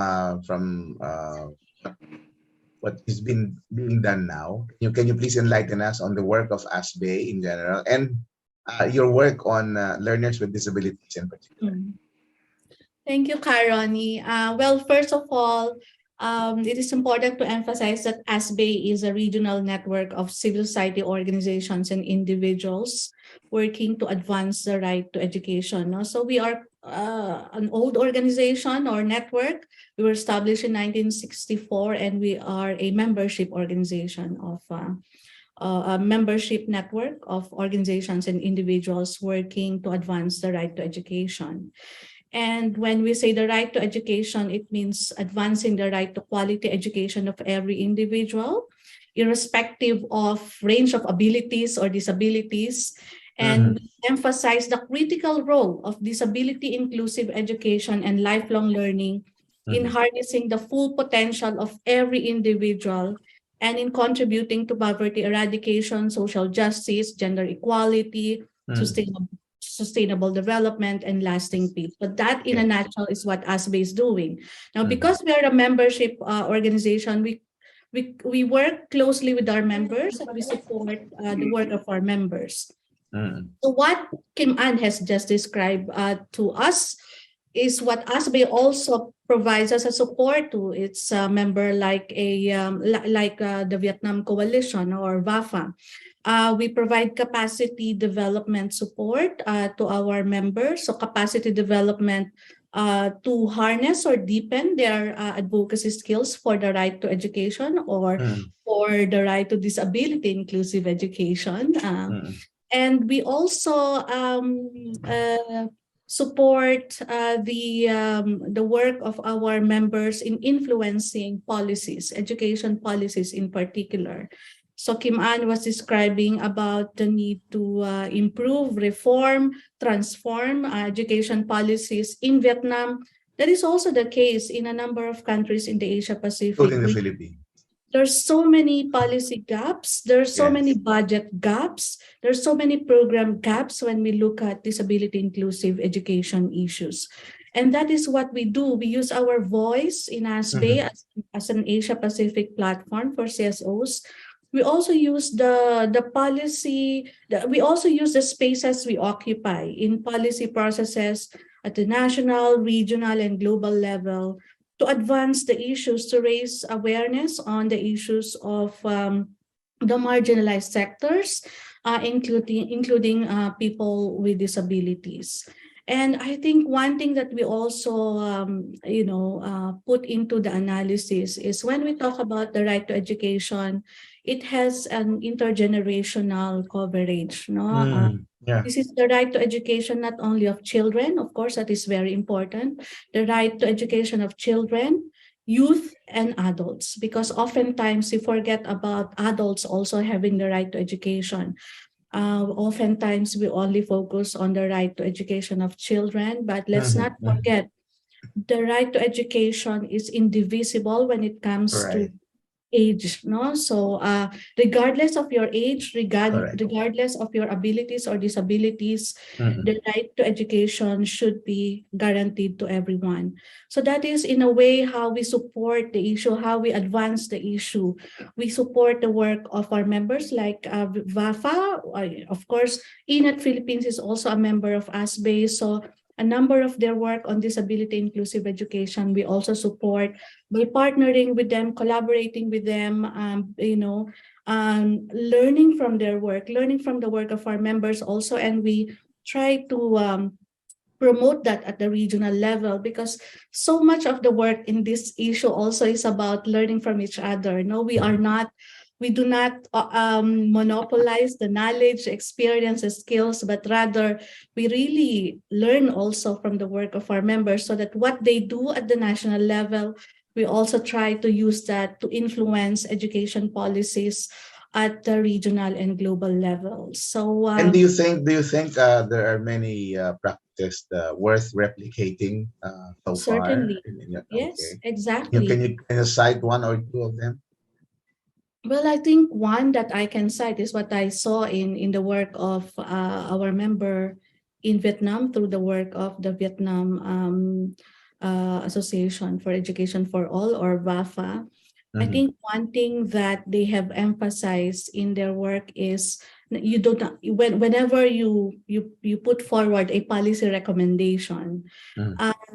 what is being done now? Can you please enlighten us on the work of ASPBAE in general and your work on learners with disabilities in particular? Thank you, Karoni. Well, first of all, it is important to emphasize that ASPBAE is a regional network of civil society organizations and individuals working to advance the right to education. So we are an old organization or network. We were established in 1964, and we are a membership organization of a membership network of organizations and individuals working to advance the right to education. And when we say the right to education, it means advancing the right to quality education of every individual, irrespective of range of abilities or disabilities. And we emphasize the critical role of disability inclusive education and lifelong learning in harnessing the full potential of every individual and in contributing to poverty eradication, social justice, gender equality, sustainable development, and lasting peace. But that in a nutshell is what ASPBAE is doing. Now, because we are a membership organization, we work closely with our members and we support the work of our members. So what Kim Ann has just described to us is what ASPBAE also provides as a support to its member, like the Vietnam Coalition or VAEFA. We provide capacity development support to our members. So capacity development to harness or deepen their advocacy skills for the right to education or for the right to disability inclusive education. And we also support the work of our members in influencing policies, education policies in particular. So Kim Ann was describing about the need to improve, reform, transform education policies in Vietnam. That is also the case in a number of countries in the Asia Pacific. Including the Philippines. There's so many policy gaps. There's so many budget gaps. There's so many program gaps when we look at disability inclusive education issues. And that is what we do. We use our voice in ASPBAE as an Asia Pacific platform for CSOs. We also use the policy, we also use the spaces we occupy in policy processes at the national, regional, and global level to advance the issues, to raise awareness on the issues of the marginalized sectors, including people with disabilities. And I think one thing that we also, put into the analysis is when we talk about the right to education, it has an intergenerational coverage. This is the right to education not only of children, of course, that is very important, the right to education of children, youth, and adults, because oftentimes we forget about adults also having the right to education. Oftentimes we only focus on the right to education of children, but let's not forget the right to education is indivisible when it comes to age, so regardless of your age, regardless of your abilities or disabilities, the right to education should be guaranteed to everyone. So that is in a way how we support the issue, how we advance the issue. We support the work of our members like VAEFA. Of course, INET Philippines is also a member of ASPBAE, so a number of their work on disability inclusive education we also support by partnering with them, collaborating with them, learning from their work, learning from the work of our members also, and we try to promote that at the regional level, because so much of the work in this issue also is about learning from each other. We do not monopolize the knowledge, experience, and skills, but rather we really learn also from the work of our members, so that what they do at the national level, we also try to use that to influence education policies at the regional and global levels. So, and do you think there are many practices worth replicating so certainly. far? Yes, exactly. Can you cite one or two of them? Well, I think one that I can cite is what I saw in the work of our member in Vietnam through the work of the Vietnam Association for Education for All, or VAEFA. I think one thing that they have emphasized in their work is you don't, whenever you put forward a policy recommendation,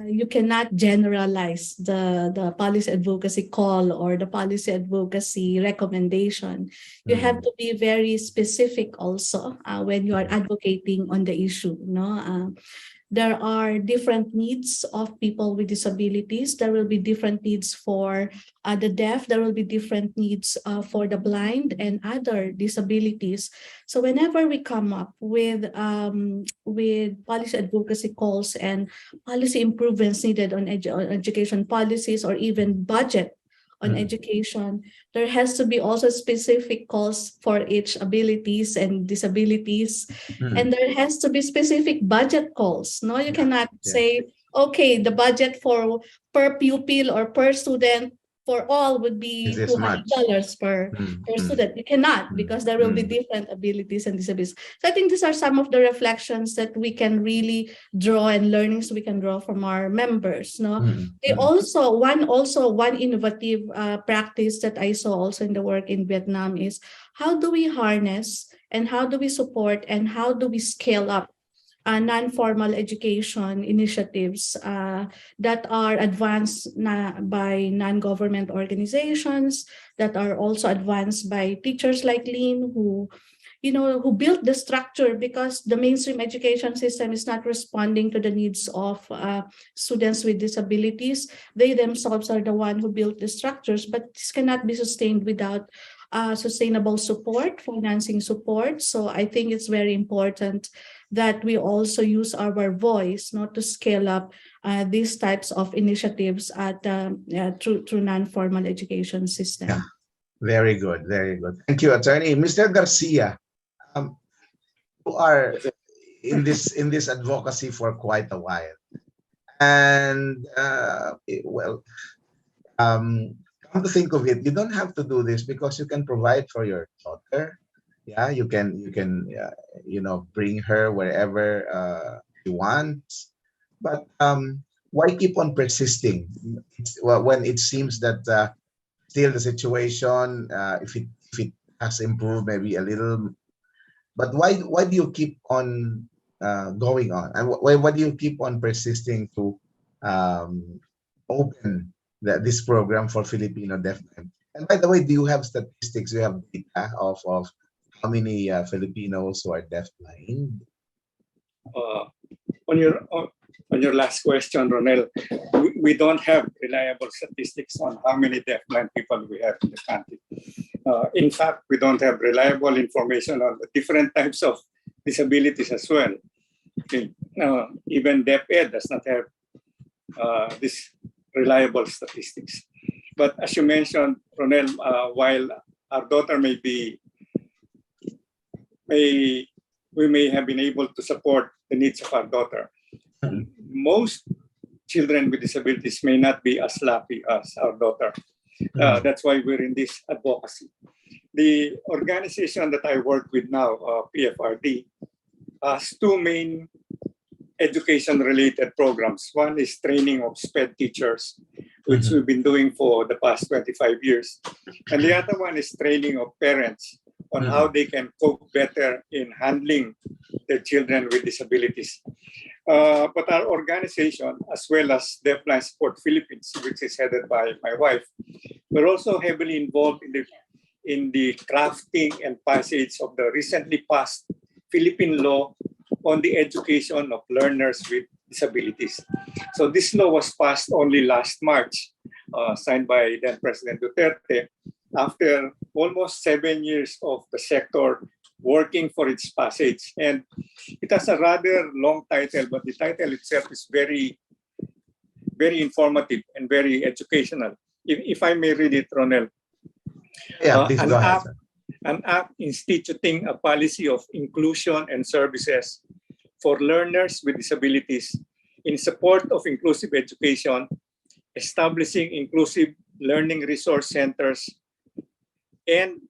you cannot generalize the policy advocacy call or the policy advocacy recommendation. You have to be very specific also when you are advocating on the issue. There are different needs of people with disabilities. There will be different needs for the deaf. There will be different needs for the blind and other disabilities. So whenever we come up with policy advocacy calls and policy improvements needed on education policies, or even budget on education, there has to be also specific calls for each abilities and disabilities. And there has to be specific budget calls. No, you cannot say, okay, the budget for per pupil or per student for all would be $200 per student. You cannot, because there will be different abilities and disabilities. So I think these are some of the reflections that we can really draw and learnings we can draw from our members. They also one innovative practice that I saw also in the work in Vietnam is how do we harness and how do we support and how do we scale up non-formal education initiatives that are advanced by non-government organizations, that are also advanced by teachers like Lynn, who built the structure, because the mainstream education system is not responding to the needs of students with disabilities. They themselves are the one who built the structures, but this cannot be sustained without sustainable support, financing support. So I think it's very important that we also use our voice not to scale up these types of initiatives at through non-formal education system. Yeah. Very good, very good. Thank you, Attorney. Mr. Garcia, you are in this advocacy for quite a while, and come to think of it, you don't have to do this because you can provide for your daughter. Yeah, you can bring her wherever you want. But why keep on persisting? When it seems that still the situation, if it has improved maybe a little, but why do you keep on going on, and why do you keep on persisting to open this program for Filipino deafblind? And by the way, do you have statistics? Do you have data of how many Filipinos who are deafblind? On your last question, Ronel, we don't have reliable statistics on how many deafblind people we have in the country. In fact, we don't have reliable information on the different types of disabilities as well. Okay. Even DepEd does not have this reliable statistics. But as you mentioned, Ronel, while our daughter we may have been able to support the needs of our daughter, most children with disabilities may not be as lucky as our daughter. That's why we're in this advocacy. The organization that I work with now, PFRD, has two main education-related programs. One is training of SPED teachers, which we've been doing for the past 25 years. And the other one is training of parents on how they can cope better in handling their children with disabilities. But our organization, as well as Deafblind Support Philippines, which is headed by my wife, we're also heavily involved in the crafting and passage of the recently passed Philippine law on the education of learners with disabilities. So this law was passed only last March, signed by then President Duterte, after almost 7 years of the sector working for its passage. And it has a rather long title, but the title itself is very, very informative and very educational. If I may read it, Ronel. Yeah, please go ahead. An act instituting a policy of inclusion and services for learners with disabilities in support of inclusive education, establishing inclusive learning resource centers, and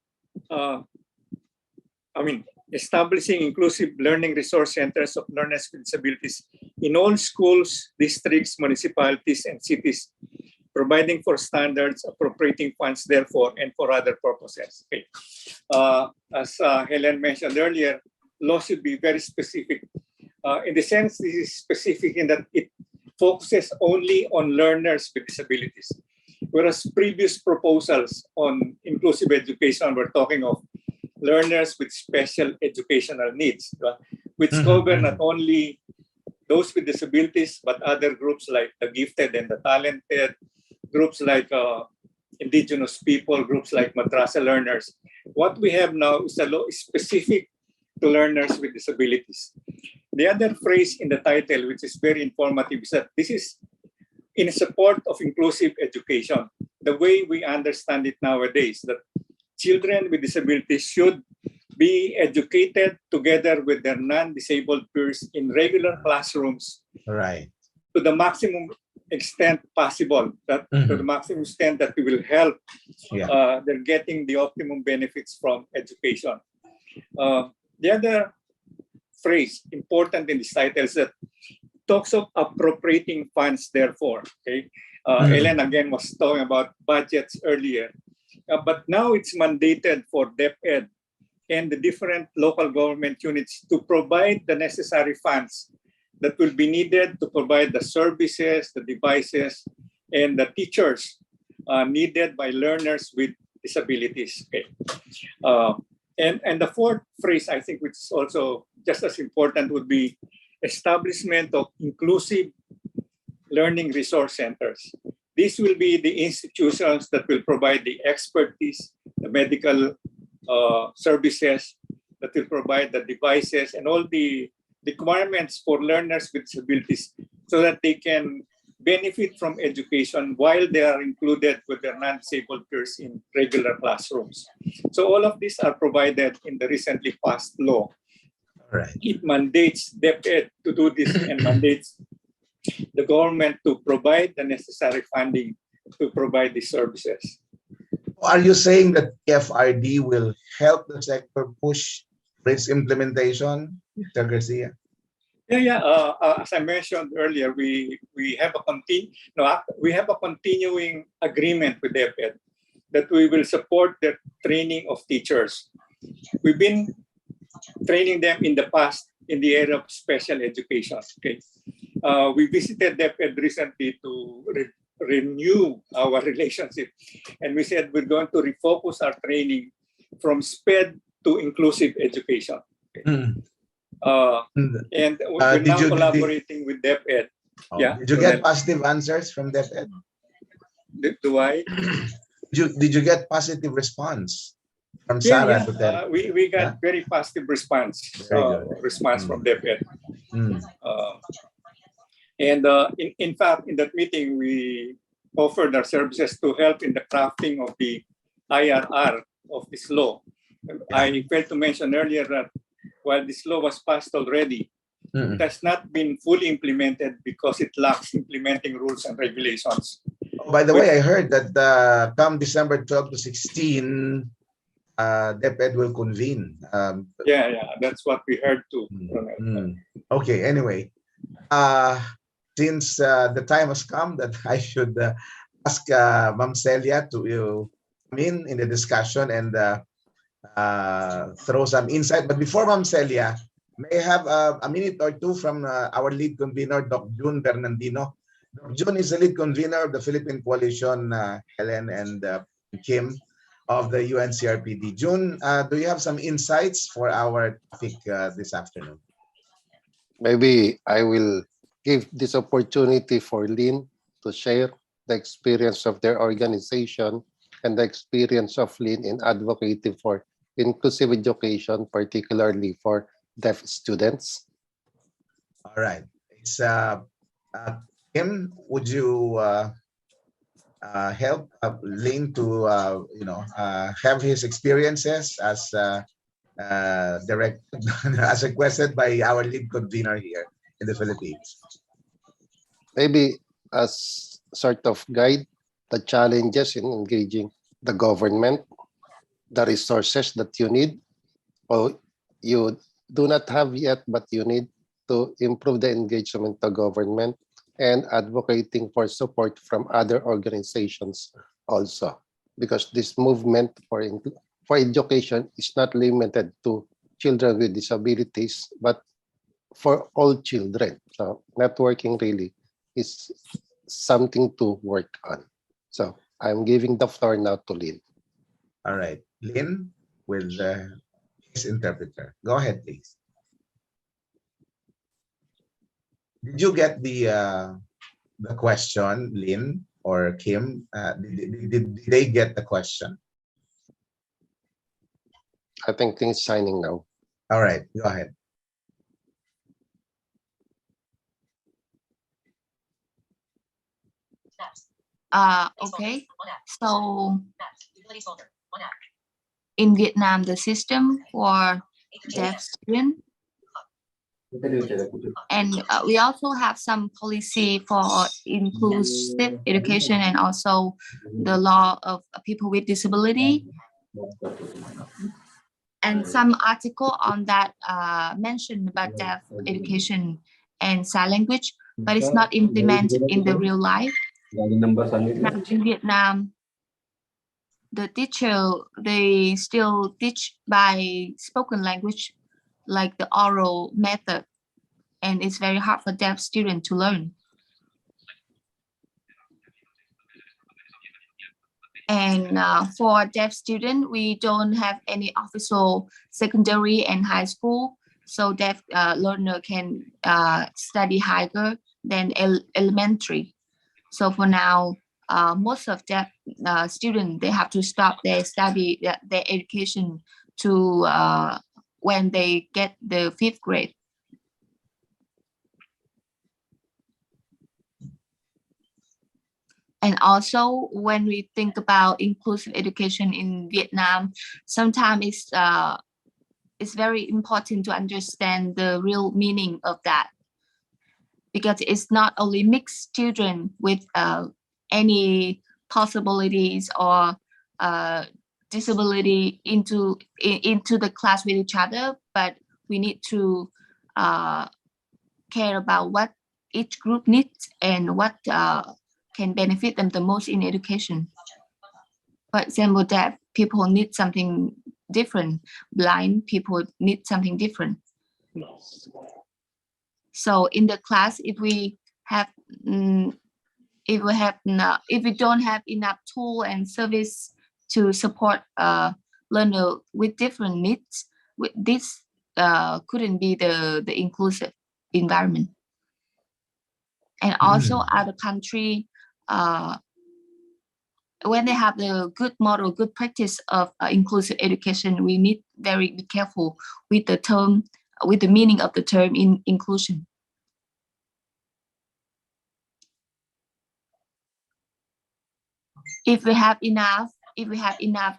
establishing inclusive learning resource centers of learners with disabilities in all schools, districts, municipalities, and cities, providing for standards, appropriating funds therefore, and for other purposes. Okay. As Helen mentioned earlier, law should be very specific. In the sense, this is specific in that it focuses only on learners with disabilities. Whereas previous proposals on inclusive education were talking of learners with special educational needs, which cover not only those with disabilities, but other groups like the gifted and the talented, groups like indigenous people, groups like madrasa learners. What we have now is a law specific to learners with disabilities. The other phrase in the title, which is very informative, is that this is in support of inclusive education. The way we understand it nowadays, that children with disabilities should be educated together with their non-disabled peers in regular classrooms, right, to the maximum extent possible, to the maximum extent that we will help they're getting the optimum benefits from education. The other phrase important in this title is that it talks of appropriating funds therefore. Okay, Ellen again was talking about budgets earlier, but now it's mandated for DepEd and the different local government units to provide the necessary funds that will be needed to provide the services, the devices, and the teachers needed by learners with disabilities. Okay. And the fourth phrase, I think, which is also just as important, would be establishment of inclusive learning resource centers. These will be the institutions that will provide the expertise, the medical services, that will provide the devices and all the requirements for learners with disabilities so that they can benefit from education while they are included with their non-disabled peers in regular classrooms. So all of these are provided in the recently passed law. Right. It mandates DepEd to do this and mandates the government to provide the necessary funding to provide these services. Are you saying that FRD will help the sector push for its implementation, Mr. Garcia? Yeah. As I mentioned earlier, we have a continuing agreement with DepEd that we will support the training of teachers. We've been training them in the past in the area of special education. Okay, we visited DepEd recently to renew our relationship, and we said we're going to refocus our training from SPED to inclusive education. Okay. And we're now collaborating with DepEd. Yeah. Did you get positive answers from DepEd? Do I? Did you get positive response from Sarah? Yeah. We got very positive response. From DepEd. And in fact, in that meeting, we offered our services to help in the crafting of the IRR of this law. I failed to mention earlier that while this law was passed already, it has not been fully implemented because it lacks implementing rules and regulations. Oh, by the way, I heard that come December 12 to 16, DepEd will convene. Yeah, that's what we heard too. Okay, anyway, since the time has come that I should ask Ma'am Celia to come in the discussion and throw some insight. But before Ma'am Celia, may I have a minute or two from our lead convener, Dr. June Bernardino. Dr. June is the lead convener of the Philippine Coalition, Helen and Kim of the UNCRPD. June, do you have some insights for our topic this afternoon? Maybe I will give this opportunity for Lynn to share the experience of their organization and the experience of Lynn in advocating for inclusive education, particularly for deaf students. All right. It's Kim, would you help Lynn to have his experiences as directed as requested by our lead convener here in the Philippines? Maybe as sort of guide the challenges in engaging the government, the resources that you need or you do not have yet, but you need to improve the engagement of government, and advocating for support from other organizations also, because this movement for education is not limited to children with disabilities, but for all children. So networking really is something to work on. So I'm giving the floor now to Lynn. All right, Lynn with his interpreter. Go ahead, please. Did you get the question, Lynn or Kim? Did they get the question? I think things shining now. All right, go ahead. Okay, so in Vietnam, the system for deaf students, and we also have some policy for inclusive education and also the law of people with disability. And some article on that mentioned about deaf education and sign language, but it's not implemented in the real life. Now in Vietnam, the teacher, they still teach by spoken language, like the oral method, and it's very hard for deaf students to learn. And for deaf students, we don't have any official secondary and high school, so deaf learner can study higher than elementary. So for now, most of deaf students, they have to stop their study, their education to when they get the 5th grade. And also, when we think about inclusive education in Vietnam, sometimes it's very important to understand the real meaning of that, because it's not only mixed children with any possibilities or disability into the class with each other, but we need to care about what each group needs and what can benefit them the most in education. For example, deaf people need something different, blind people need something different. So in the class, if we don't have enough tool and service to support learner with different needs, this couldn't be the inclusive environment. And also other country, when they have the good model, good practice of inclusive education, we need very be careful with the term, with the meaning of the term in inclusion. If we have enough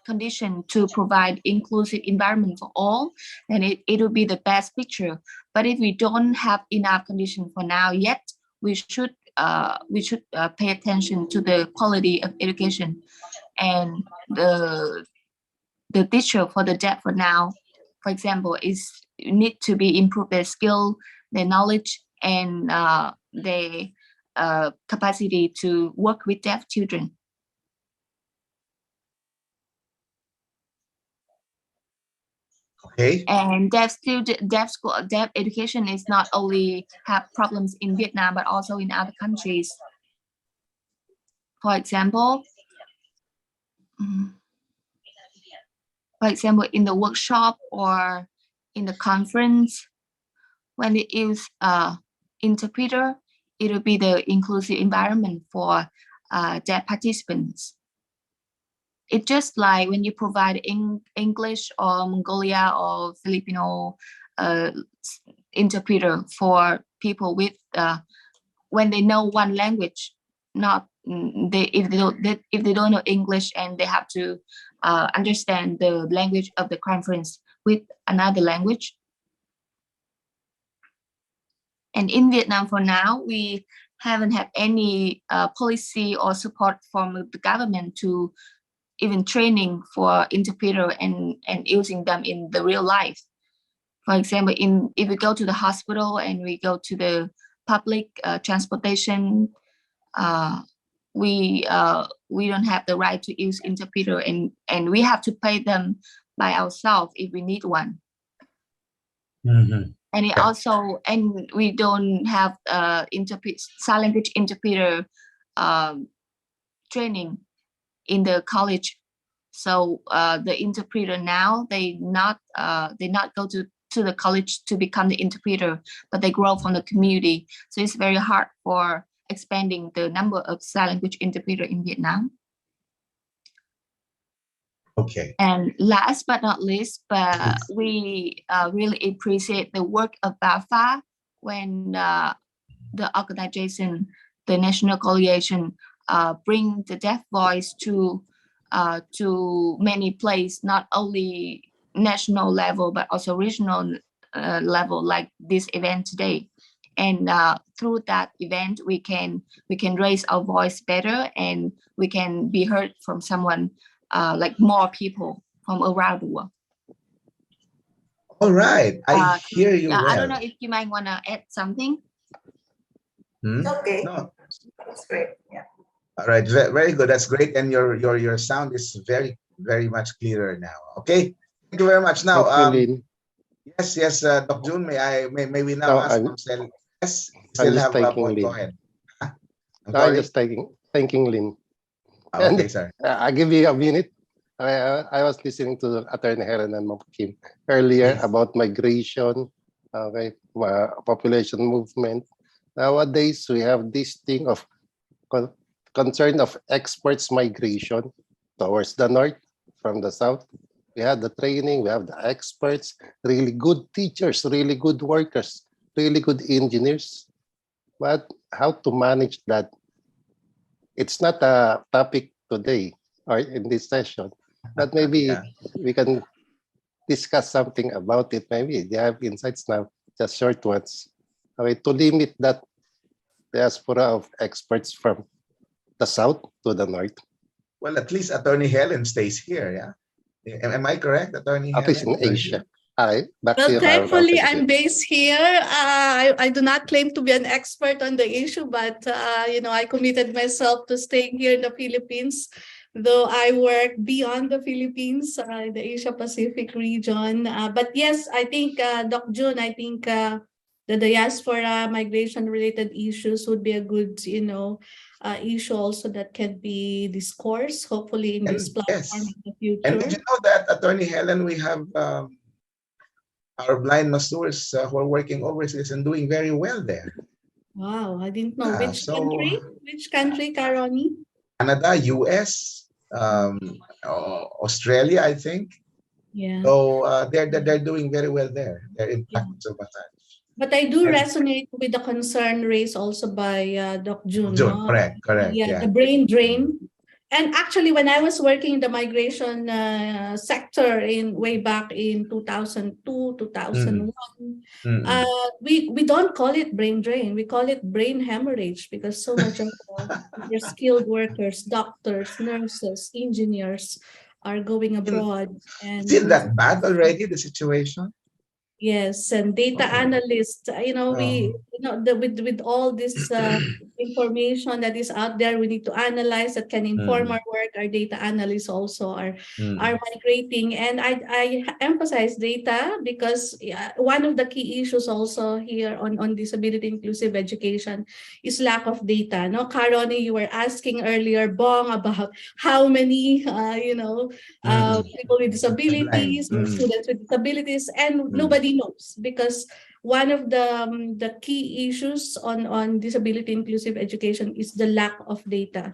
condition to provide inclusive environment for all, then it will be the best picture. But if we don't have enough condition for now yet, we should pay attention to the quality of education and the teacher for the deaf for now, for example, is need to be improve their skill, their knowledge, and their capacity to work with deaf children. Okay. And deaf education is not only have problems in Vietnam, but also in other countries. For example, in the workshop or in the conference, when they use interpreter, it will be the inclusive environment for deaf participants. It's just like when you provide English or Mongolia or Filipino interpreter for people with when they know one language, not if they don't know English and they have to understand the language of the conference with another language. And in Vietnam for now, we haven't had any policy or support from the government to even training for interpreter and using them in the real life. For example, if we go to the hospital and we go to the public transportation, we don't have the right to use interpreter, and we have to pay them by ourselves if we need one. And it also, and we don't have sign language interpreter training in the college. So the interpreter now, they not go to the college to become the interpreter, but they grow from the community. So it's very hard for expanding the number of sign language interpreter in Vietnam. Okay. And last but not least, but we really appreciate the work of VAEFA when the organization, the National Coalition, bring the deaf voice to many places, not only national level but also regional level, like this event today. And through that event, we can raise our voice better, and we can be heard from someone, like more people from around the world. All right, I hear you well. I don't know if you might want to add something. Okay. No. That's great. Yeah. All right, very good. That's great, and your sound is very much clearer now. Okay, thank you very much. Now, yes, Doc June, may we now ask Marcel? Yes, still have a point. Go ahead. I'm just thanking Lynn. Okay, sir. I'll give you a minute. I was listening to Attorney Helen and Kim earlier about migration, population movement. Nowadays, we have this thing of concern of experts migration towards the north from the south. We have the training, we have the experts, really good teachers, really good workers, really good engineers. But how to manage that? It's not a topic today or in this session, but maybe we can discuss something about it. Maybe they have insights now, just short ones. To limit that diaspora of experts from the south to the north. Well, at least Attorney Helen stays here, yeah? Am I correct, Attorney At least in Helen? Asia. Hi, back to Well, you, thankfully, Ma'am I'm based here. I do not claim to be an expert on the issue, but I committed myself to staying here in the Philippines, though I work beyond the Philippines, the Asia Pacific region. But yes, I think, Doc June, I think the diaspora migration-related issues would be a good, issue also that can be discoursed, hopefully in this platform in the future. And did you know that, Attorney Helen, we have our blind masseurs who are working overseas and doing very well there. Wow, I didn't know. Yeah, Which country? Which country, Karoni? Canada, US, Australia, I think. Yeah. So they're doing very well there. They're in practice of massage. But I do resonate with the concern raised also by Doc June. No? Correct. Yeah, the brain drain. And actually, when I was working in the migration sector way back in 2002, 2001, we don't call it brain drain. We call it brain hemorrhage because so much of your skilled workers, doctors, nurses, engineers are going abroad. And is it that bad already, the situation? Yes, and data analysts, with all this information that is out there, we need to analyze that can inform our work. Our data analysts also are migrating, and I emphasize data because one of the key issues also here on disability inclusive education is lack of data. No, Karoni, you were asking earlier, Bong, about how many people with disabilities or students with disabilities, and nobody knows because one of the key issues on disability inclusive education is the lack of data.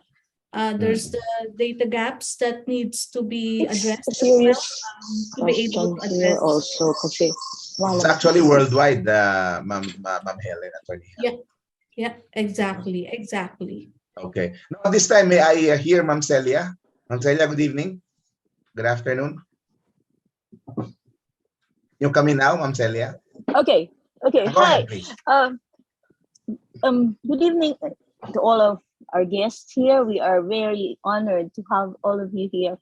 There's the data gaps that needs to be addressed as well, to be able to address. Also, it's actually worldwide, Ma'am Helen, Attorney Helen. Yeah, exactly. Okay. Now this time, may I hear Ma'am Celia? Ma'am Celia, good evening. Good afternoon. You come in now, Ma'am Celia? Okay. Hi. Good evening to all of our guests here. We are very honored to have all of you here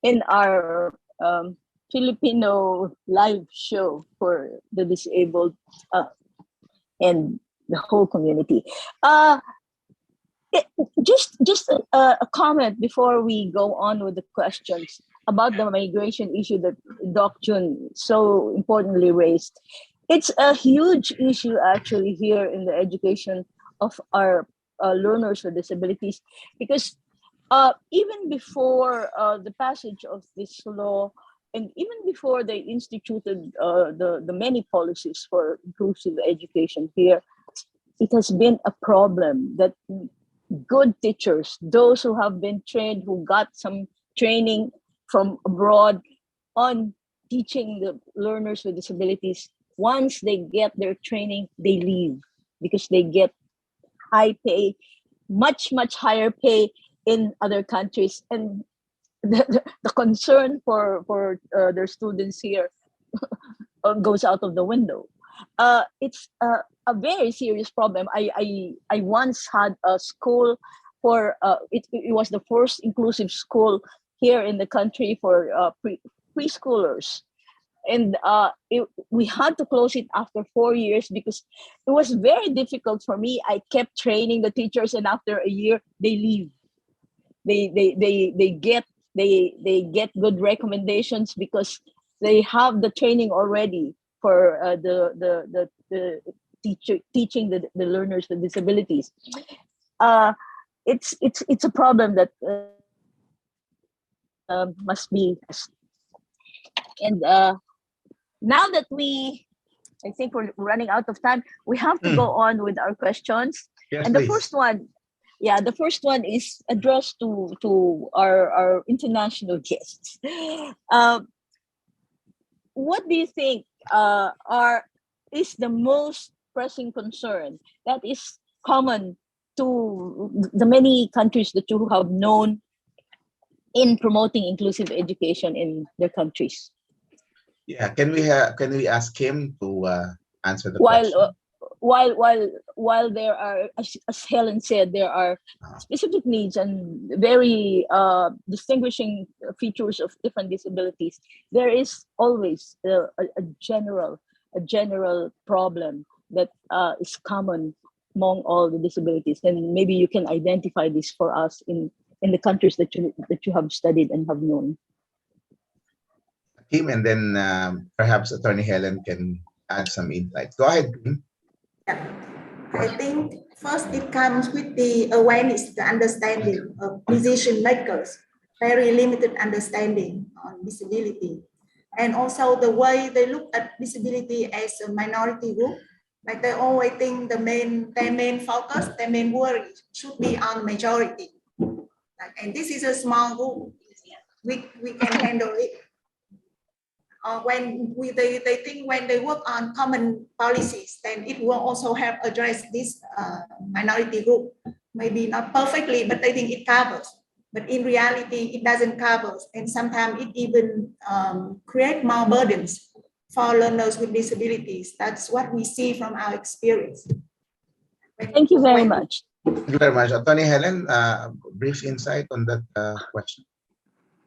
in our Filipino live show for the disabled and the whole community. Just a comment before we go on with the questions about the migration issue that Doc June so importantly raised. It's a huge issue actually here in the education of our learners with disabilities, because even before the passage of this law, and even before they instituted the many policies for inclusive education here, it has been a problem that good teachers, those who have been trained, who got some training from abroad on teaching the learners with disabilities, once they get their training, they leave because they get high pay, much higher pay in other countries. And the concern for their students here goes out of the window. It's a very serious problem. I once had a school for it was the first inclusive school here in the country for preschoolers, and we had to close it after 4 years because it was very difficult for me. I kept training the teachers, and after a year they leave. They get good recommendations because they have the training already for the teaching the learners with disabilities. It's a problem that must be. And now that I think we're running out of time, we have to go on with our questions. Yes, and please. The first one is addressed to our international guests. What do you think is the most pressing concern that is common to the many countries that you have known in promoting inclusive education in their countries? Yeah, can we ask him to answer the question? while there are, as Helen said, there are specific needs and very distinguishing features of different disabilities, there is always a general problem that is common among all the disabilities. And maybe you can identify this for us in the countries that you have studied and have known. Kim, and then perhaps Attorney Helen can add some insights. Go ahead, Kim. Yeah. I think first it comes with the awareness, the understanding of decision makers, very limited understanding on disability. And also the way they look at disability as a minority group, like they always think their main focus, their main worry should be on majority. And this is a small group, we can handle it. When they think when they work on common policies, then it will also help address this minority group. Maybe not perfectly, but I think it covers. But in reality, it doesn't cover. And sometimes it even creates more burdens for learners with disabilities. That's what we see from our experience. Thank you very much. Thank you very much. Attorney Helen, brief insight on that question.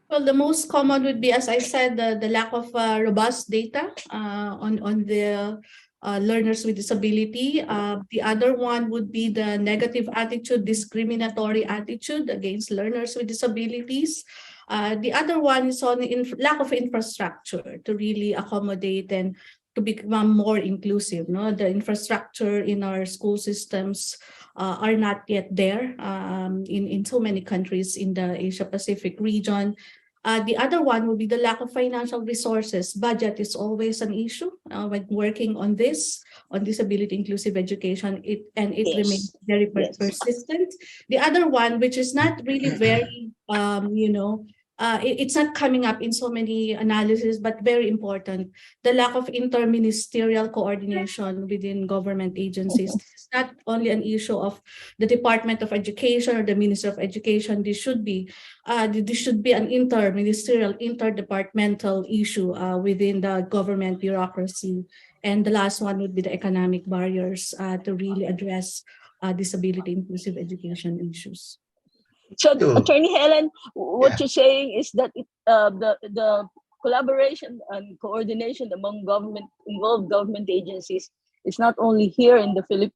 Well, the most common would be, as I said, the lack of robust data on the learners with disability. The other one would be the negative attitude, discriminatory attitude against learners with disabilities. The other one is on lack of infrastructure to really accommodate and to become more inclusive. No, the infrastructure in our school systems are not yet there in so many countries in the Asia Pacific region. The other one would be the lack of financial resources. Budget is always an issue when working on this, on disability inclusive education, it remains very persistent. The other one, which is not really very, it's not coming up in so many analyses, but very important, the lack of interministerial coordination within government agencies. It's not only an issue of the Department of Education or the Minister of Education. This should be an interministerial, interdepartmental issue within the government bureaucracy. And the last one would be the economic barriers to really address disability inclusive education issues. So, Attorney Helen, what you're saying is that the collaboration and coordination among involved government agencies is not only here in the Philippines,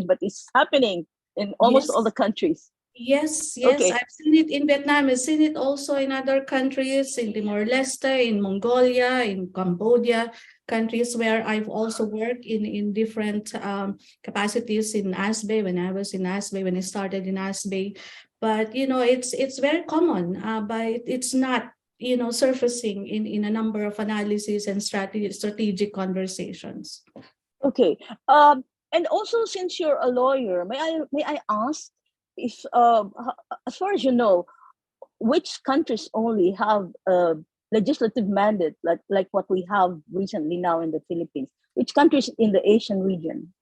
but it's happening in almost all the countries. Yes, Okay. I've seen it in Vietnam. I've seen it also in other countries, in Timor-Leste, in Mongolia, in Cambodia, countries where I've also worked in different capacities in ASPBAE, when I was in ASPBAE, when I started in ASPBAE. But, it's very common, but it's not, surfacing in a number of analyses and strategic conversations. Okay. And also, since you're a lawyer, may I ask if, as far as you know, which countries only have a legislative mandate like what we have recently now in the Philippines? Which countries in the Asian region?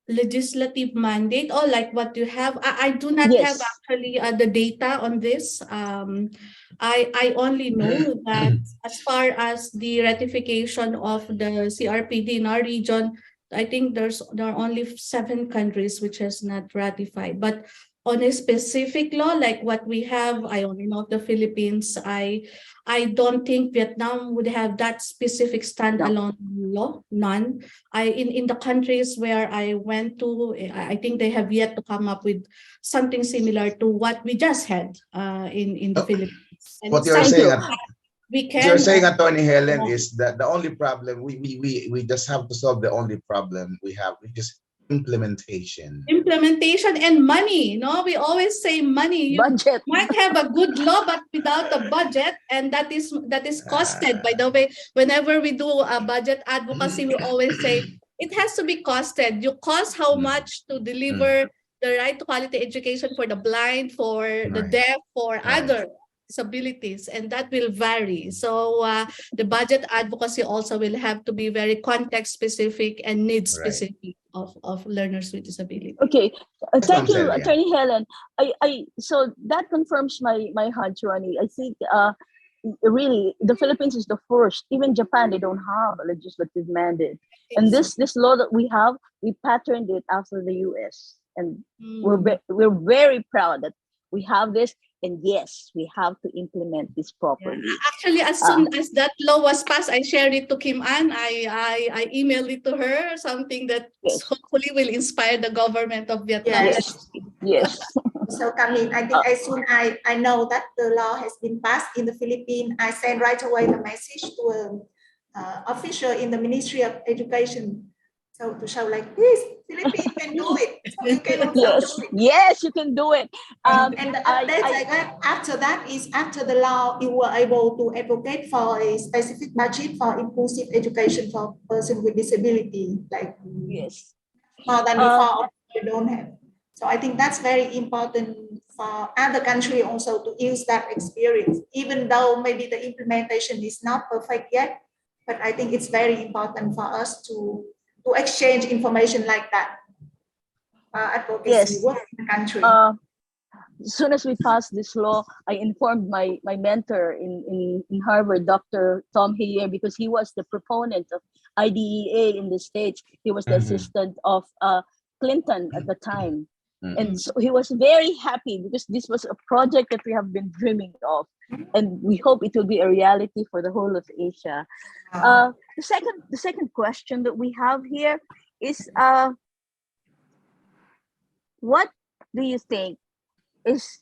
Legislative mandate, or like what you have? I do not have actually the data on this. I only know that as far as the ratification of the CRPD in our region, I think there are only 7 countries which has not ratified. But on a specific law like what we have, I only know the Philippines. I don't think Vietnam would have that specific standalone law. None. In the countries where I went to, I think they have yet to come up with something similar to what we just had in the Philippines. And what you're saying, you're saying, Attorney Helen, is that the only problem we just have to solve the only problem we have, which is implementation and money. We always say money. You budget. Might have a good law, but without a budget, and that is costed. By the way, whenever we do a budget advocacy, we always say it has to be costed. You cost how much to deliver the right to quality education for the blind, for the deaf, for other disabilities, and that will vary. So the budget advocacy also will have to be very context specific and needs specific of learners with disability. Okay, thank you, Attorney Helen. So that confirms my hunch, Ronnie. I think really, the Philippines is the first. Even Japan, they don't have a legislative mandate. And this law that we have, we patterned it after the US. And we're very proud that we have this. And yes, we have to implement this properly. Yeah. Actually, as soon as that law was passed, I shared it to Kim Ann. I emailed it to her, something that hopefully will inspire the government of Vietnam. Yes. So Camille, I think as soon I know that the law has been passed in the Philippines, I send right away the message to an official in the Ministry of Education. So to show like this, Philippines can do it. So you can also do it. Yes, you can do it. And the updates I got after that is after the law, you were able to advocate for a specific budget for inclusive education for person with disability. Like more than before, you don't have. So I think that's very important for other countries also to use that experience, even though maybe the implementation is not perfect yet. But I think it's very important for us to exchange information like that. Advocacy work in the country. As soon as we passed this law, I informed my mentor in Harvard, Dr. Tom Hiệp, because he was the proponent of IDEA in the States. He was the assistant of Clinton at the time. And so he was very happy because this was a project that we have been dreaming of. And we hope it will be a reality for the whole of Asia. The second question that we have here is, what do you think is,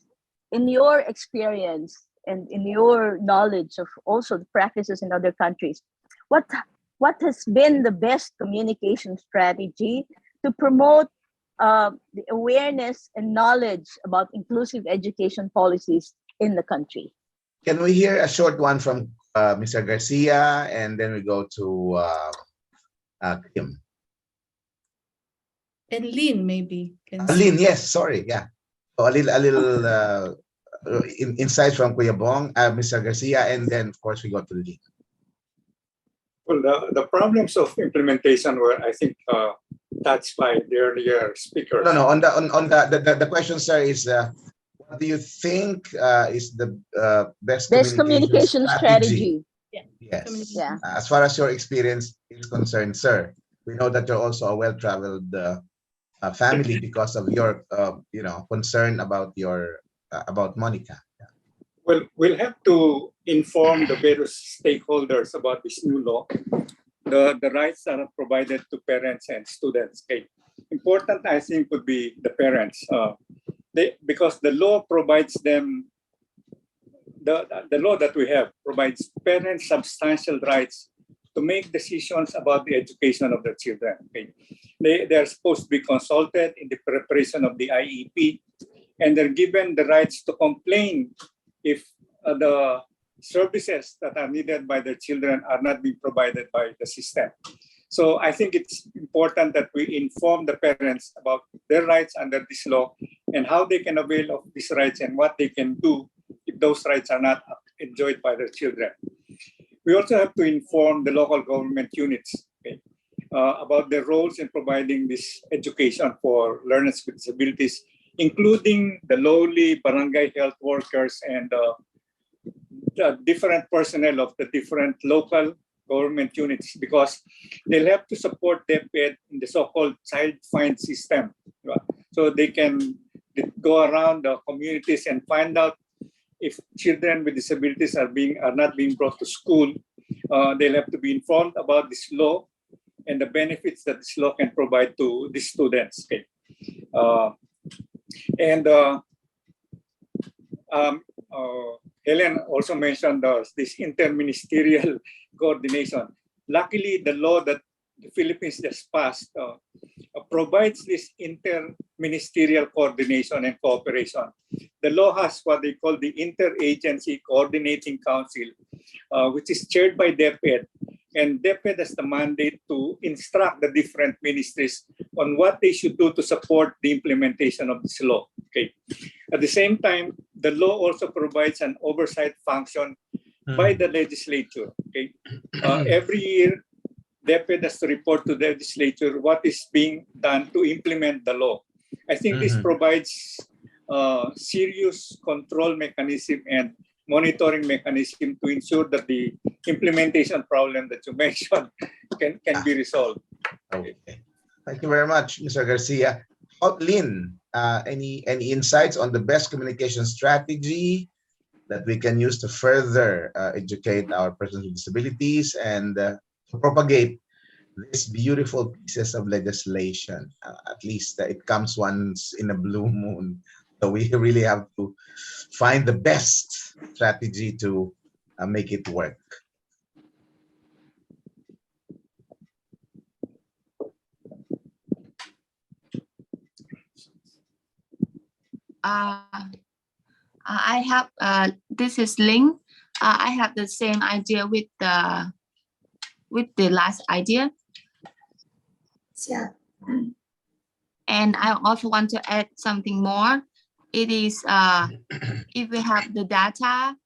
in your experience and in your knowledge of also the practices in other countries, what has been the best communication strategy to promote the awareness and knowledge about inclusive education policies in the country? Can we hear a short one from Mr. Garcia, and then we go to Kim? And Lynn, maybe. Lynn, yes, sorry, yeah. So a little insights from Kuya Bong, Mr. Garcia, and then of course we go to Lynn. Well, the problems of implementation were, I think, touched by the earlier speakers. No, on the question, sir, is what do you think is the best communication strategy? Yes. Yeah. As far as your experience is concerned, sir, we know that you're also a well-traveled family because of your, concern about your about Monica. Yeah. Well, we'll have to inform the various stakeholders about this new law. The rights are provided to parents and students. Okay. Important, I think, would be the parents, because the law provides them. The law that we have provides parents substantial rights to make decisions about the education of their children. Okay. They are supposed to be consulted in the preparation of the IEP, and they're given the rights to complain if the services that are needed by their children are not being provided by the system. So I think it's important that we inform the parents about their rights under this law and how they can avail of these rights and what they can do if those rights are not enjoyed by their children. We also have to inform the local government units, okay, about their roles in providing this education for learners with disabilities, including the lowly barangay health workers and the different personnel of the different local government units, because they'll have to support DepEd in the so-called child find system. Right? So they can go around the communities and find out if children with disabilities are not being brought to school. They'll have to be informed about this law and the benefits that this law can provide to the students. Okay. Helen also mentioned this interministerial coordination. Luckily, the law that the Philippines just passed provides this interministerial coordination and cooperation. The law has what they call the Interagency Coordinating Council, which is chaired by DepEd. And DepEd has the mandate to instruct the different ministries on what they should do to support the implementation of this law. Okay. At the same time, the law also provides an oversight function by the legislature. Okay. Every year, DepEd has to report to the legislature what is being done to implement the law. I think this provides serious control mechanism and monitoring mechanism to ensure that the implementation problem that you mentioned can be resolved. Okay. Thank you very much, Mr. Garcia. Lynn, any insights on the best communication strategy that we can use to further educate our persons with disabilities and to propagate these beautiful pieces of legislation? At least it comes once in a blue moon. So we really have to find the best strategy to make it work. I have this is Ling. I have the same idea with the last idea. Yeah. And I also want to add something more. It is if we have the data,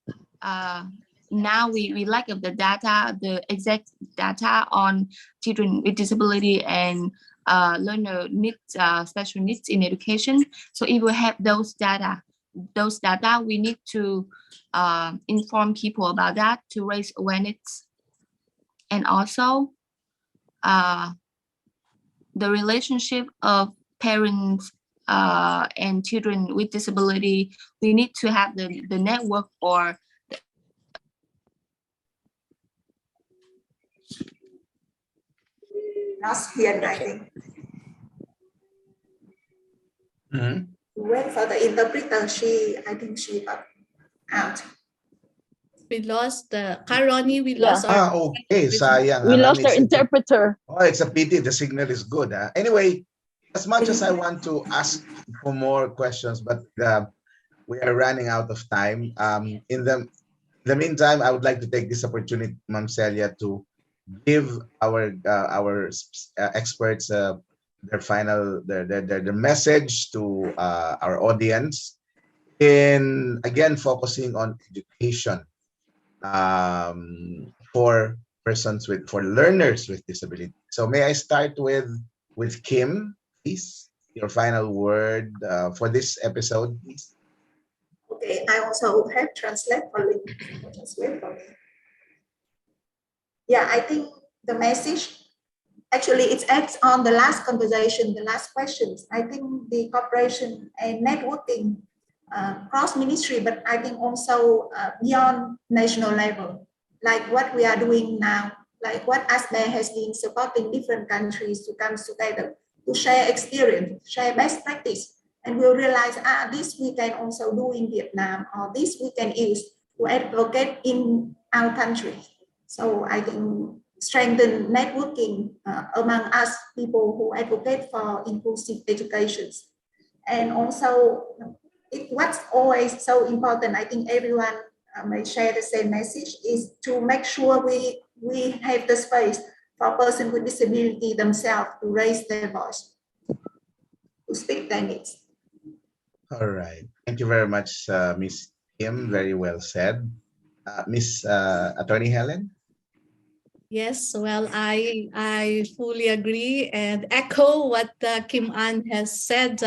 now we lack of the data, the exact data on children with disability and learner needs, special needs in education. So if we have those data, we need to inform people about that to raise awareness. And also the relationship of parents and children with disability, we need to have the network or Lost here, I think. Wait for the interpreter. I think she got out. We lost Karoni, we lost our... Okay, sayang. We lost our interpreter. It's a pity. The signal is good. Anyway, as much as I want to ask for more questions, but we are running out of time. In the meantime, I would like to take this opportunity, Ma'am Celia, to give our experts their message to our audience in, again, focusing on education for learners with disability. So may I start with Kim, please? Your final word for this episode, please. Okay, I also have translate for me. Yeah, I think the message, actually it acts on the last conversation, the last questions. I think the cooperation and networking cross-ministry, but I think also beyond national level, like what we are doing now, like what ASPBAE has been supporting different countries to come together to share experience, share best practice, and we'll realize, this we can also do in Vietnam, or this we can use to advocate in our country. So I think strengthen networking among us, people who advocate for inclusive education. And also, what's always so important, I think everyone may share the same message, is to make sure we have the space for persons with disability themselves to raise their voice, to speak their needs. All right. Thank you very much, Ms. Kim. Very well said. Ms. Attorney Helen? Yes, well, I fully agree and echo what Kim Ann has said.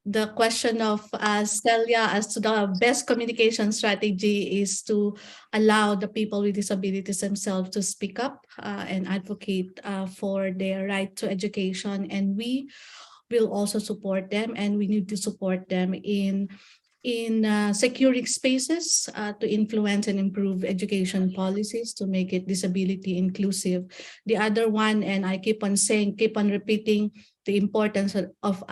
The question of Celia as to the best communication strategy is to allow the people with disabilities themselves to speak up and advocate for their right to education. And we will also support them, and we need to support them in securing spaces to influence and improve education policies to make it disability inclusive. The other one, and I keep on repeating the importance of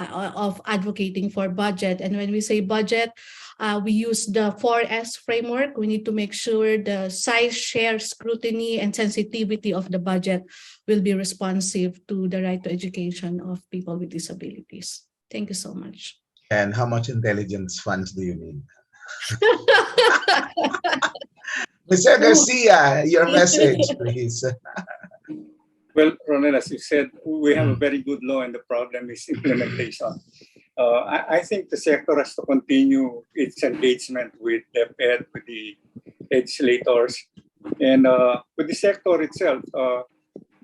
advocating for budget. And when we say budget, we use the 4S framework. We need to make sure the size, share, scrutiny, and sensitivity of the budget will be responsive to the right to education of people with disabilities. Thank you so much. And how much intelligence funds do you need? Mr. Garcia, your message, please. Well, Ronel, as you said, we have a very good law, and the problem is implementation. I think the sector has to continue its engagement with DepEd, with the legislators, and with the sector itself,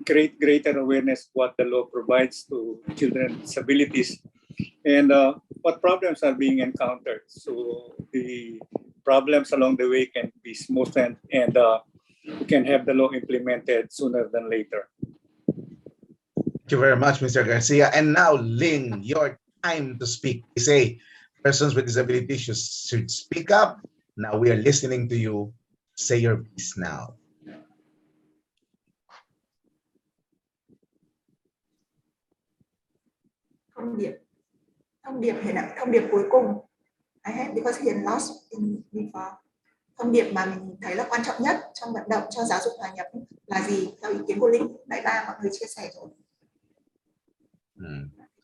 greater awareness of what the law provides to children with disabilities and what problems are being encountered. So the problems along the way can be smoothened, and we can have the law implemented sooner than later. Thank you very much, Mr. Garcia. And now, Ling, your time to speak. They say persons with disabilities should speak up. Now we are listening to you. Say your piece now. Thông điệp cuối cùng, I had because Hiền lost in before. Thông điệp mà mình thấy là quan trọng nhất trong vận động cho giáo dục hòa nhập là gì? Theo ý kiến của Linh, đại ba mọi người chia sẻ rồi.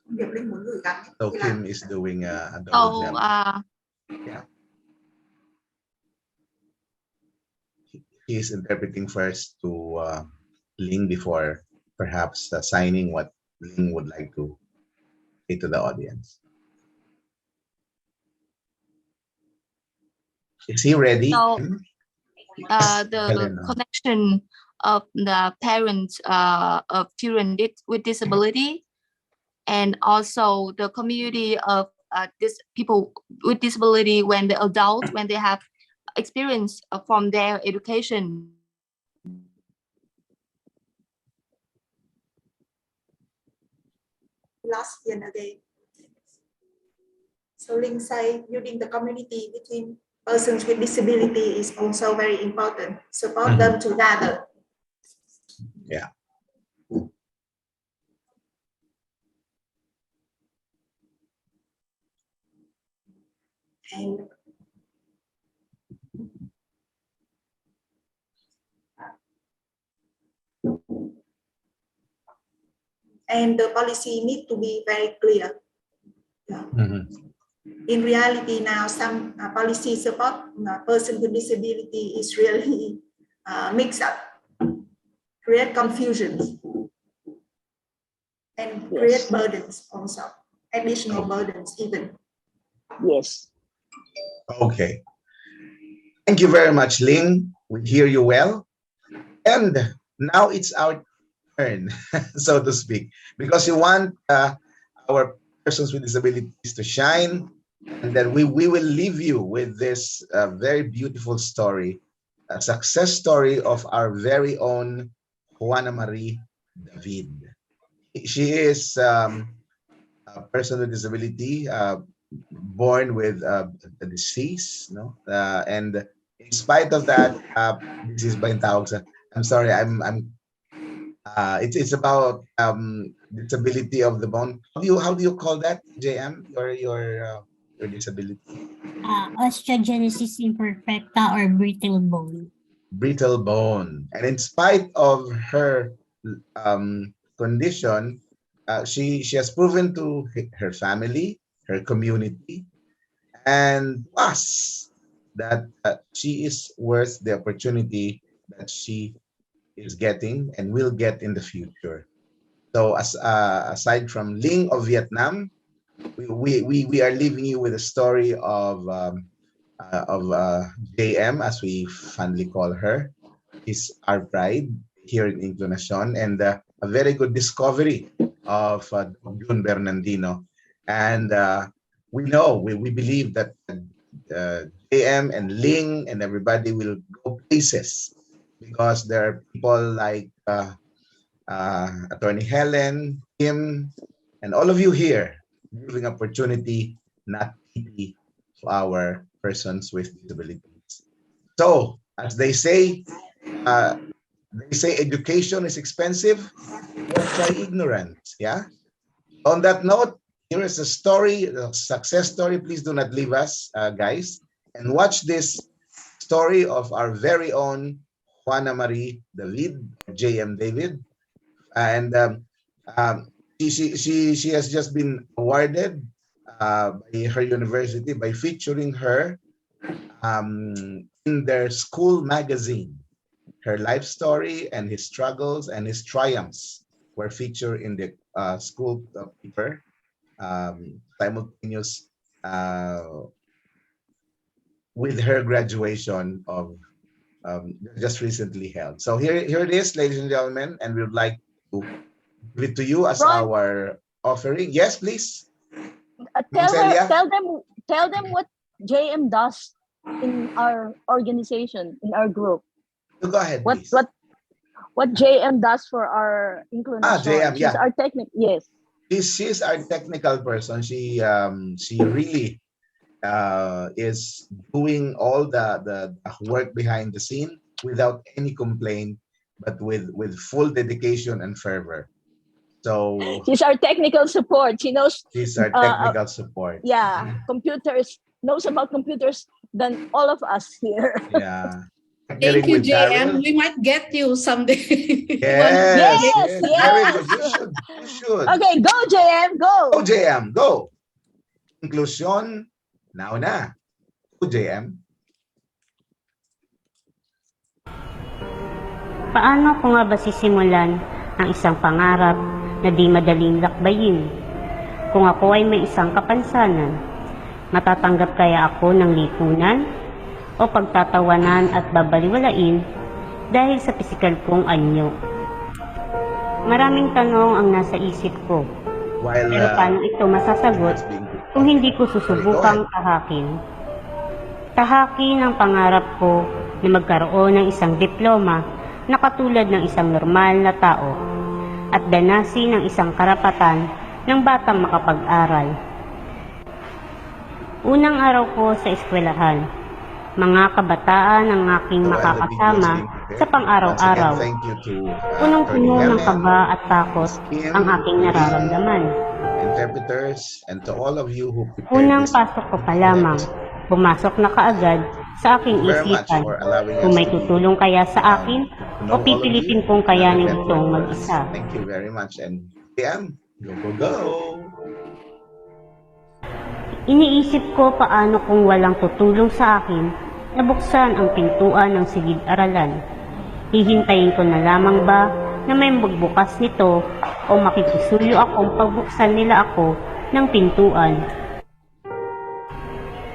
Thông điệp Linh muốn gửi gắm. So Kim is doing a double jump. Yeah. He is interpreting first to Ling before perhaps signing what Ling would like to say to the audience. Is he ready? So, the connection of the parents of children with disability, and also the community of people with disability when the adults, when they have experience from their education. Last year again. So Ling say building the community between persons with disability is also very important. Support them together. Yeah. And the policy need to be very clear. Yeah. In reality now, some policy support person with disability is really mixed up, create confusions, and create burdens also, additional burdens even. Yes. Okay. Thank you very much, Ling. We hear you well. And now it's our turn, so to speak, because you want our persons with disabilities to shine, and then we will leave you with this very beautiful story, a success story of our very own Juana Marie David. She is a person with disability, born with a disease, no? And in spite of that, this is by Taong. I'm sorry, it's about disability of the bone. How do you call that, JM? Your disability? Osteogenesis imperfecta or brittle bone. Brittle bone. And in spite of her condition, she has proven to her family, her community, and us that she is worth the opportunity that she is getting and will get in the future. So aside from Ling of Vietnam, we are leaving you with a story of JM, as we fondly call her. Is our pride here in InkluNasyon, and a very good discovery of June Bernardino. And we believe that JM and Ling and everybody will go places, because there are people like Attorney Helen, Kim, and all of you here giving opportunity, not pity, for our persons with disabilities. So, as they say education is expensive, but try ignorance. Yeah. On that note, here is a story, a success story. Please do not leave us, guys, and watch this story of our very own Juana Marie David, JM David, and she has just been awarded by her university by featuring her in their school magazine. Her life story and his struggles and his triumphs were featured in the school paper, simultaneous with her graduation of just recently held. So here it is, ladies and gentlemen, and we would like to give it to you as our offering. Yes, please. Tell them what JM does. in our organization, in our group. So go ahead, What please. what JM does for our InkluNasyon. JM, She's yeah. our yes. She's our technical person. She really is doing all the work behind the scene without any complaint, but with full dedication and fervor. So she's our technical support. She knows. She's our technical support. Yeah, computers, knows about computers than all of us here. Yeah. Thank you, JM. We might get you someday. Yes, Yes. Very good. You should. Okay, go JM, go. Go JM, go. Inklusyon, nauna. Go JM. Paano ko nga ba sisimulan ang isang pangarap na di madaling lakbayin? Kung ako ay may isang kapansanan, matatanggap kaya ako ng lipunan o pagtatawanan at babaliwalain dahil sa pisikal kong anyo? Maraming tanong ang nasa isip ko. Pero paano ito masasagot kung hindi ko susubukang tahakin? Tahakin ang pangarap ko na magkaroon ng isang diploma na katulad ng isang normal na tao at danasin ang isang karapatan ng batang makapag-aral. Unang araw ko sa eskwelahan, mga kabataan ang aking makakasama sa pang-araw-araw. Punong-puno ng kaba at takot ang aking nararamdaman. Interpreters and to all of you who Unang pasok ko pa lamang, pumasok na kaagad sa aking isipan kung may tutulong kaya sa akin o pipilitin kong kayanin itong mag-isa. Thank you very much. And PM, go. Iniisip ko paano kung walang tutulong sa akin na buksan ang pintuan ng silid-aralan. Hihintayin ko na lamang ba na may magbukas nito o makikisuyo akong pagbuksan nila ako ng pintuan?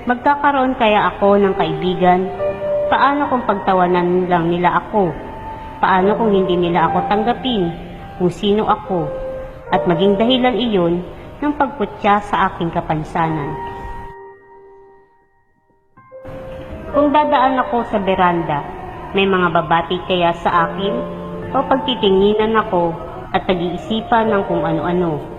Magkakaroon kaya ako ng kaibigan? Paano kung pagtawanan lang nila ako? Paano kung hindi nila ako tanggapin kung sino ako at maging dahilan iyon ng pagputya sa aking kapansanan? Kung dadaan ako sa beranda, may mga babati kaya sa akin o pagtitinginan ako at nag-iisipan ng kung ano-ano?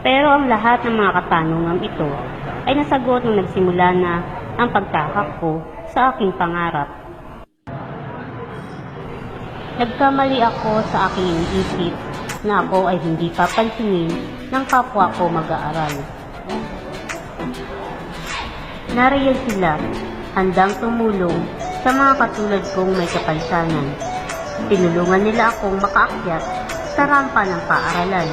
Pero ang lahat ng mga katanungang ito ay nasagot nung nagsimula na ang pagtahak ko sa aking pangarap. Nagkamali ako sa aking iniisip na ako ay hindi papansinin ng kapwa ko mag-aaral. Nariyan sila, handang tumulong sa mga katulad kong may kapansanan. Tinulungan nila akong makaakyat sa rampa ng paaralan.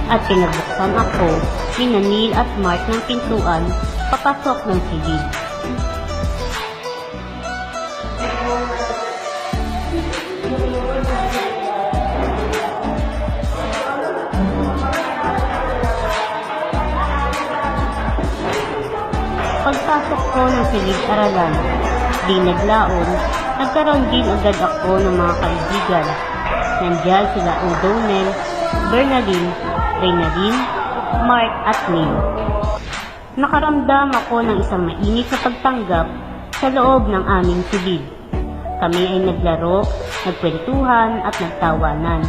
At pinabuksan ako ni Neil at Mark ng pintuan papasok ng silid. Pagpasok ko ng silid-aralan, di naglaon, nagkaroon din agad ako ng mga kaibigan. Nandiyan sila O'Donnell, Bernalyn, Reynalyn, Mark at Lynn. Nakaramdam ako ng isang mainit na pagtanggap sa loob ng aming silid. Kami ay naglaro, nagkwentuhan at nagtawanan.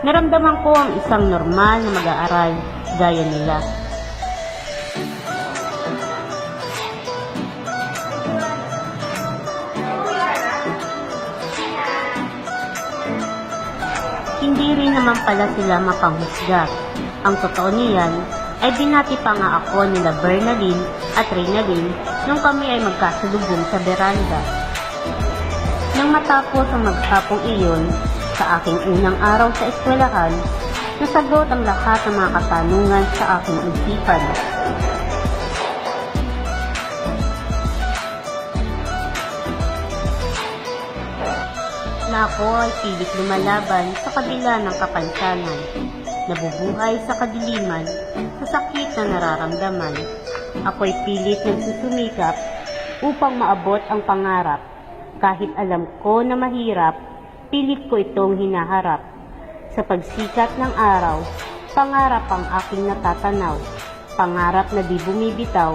Naramdaman ko ang isang normal na mag-aaral gaya nila. Hindi rin naman pala sila mapanghusga. Ang totoo niyan ay binati pa nga ako nila Bernalyn at Reynalyn nung kami ay magkasalubong sa beranda. Nang matapos ang maghapong iyon, sa aking unang araw sa eskwelahan, nasagot ang lahat ng mga katanungan sa aking isipan. Na ako ay pilit lumalaban sa kabila ng kapansanan, nabubuhay sa kadiliman, sa sakit na nararamdaman. Ako'y pilit nagsusumikap upang maabot ang pangarap. Kahit alam ko na mahirap, pilit ko itong hinaharap. Sa pagsikat ng araw, pangarap ang aking natatanaw. Pangarap na di bumibitaw,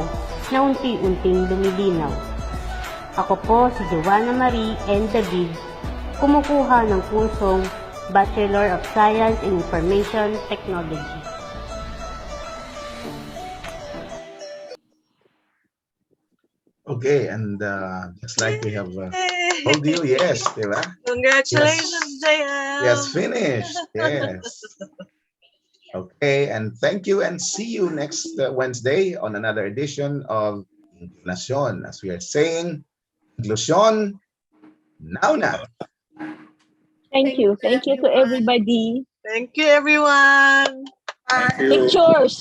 na unti-unting lumilinaw. Ako po si Joanna Marie N. David, kumukuha ng kursong Bachelor of Science in Information Technology. Okay, and just like we have told you, yes, diba? Congratulations, JM! Yes, finished. Yes. Okay, and thank you, and see you next Wednesday on another edition of InkluNasyon. As we are saying, inclusion, now na. Thank you. Thank you to everybody. Thank you, everyone. Thank you. Pictures.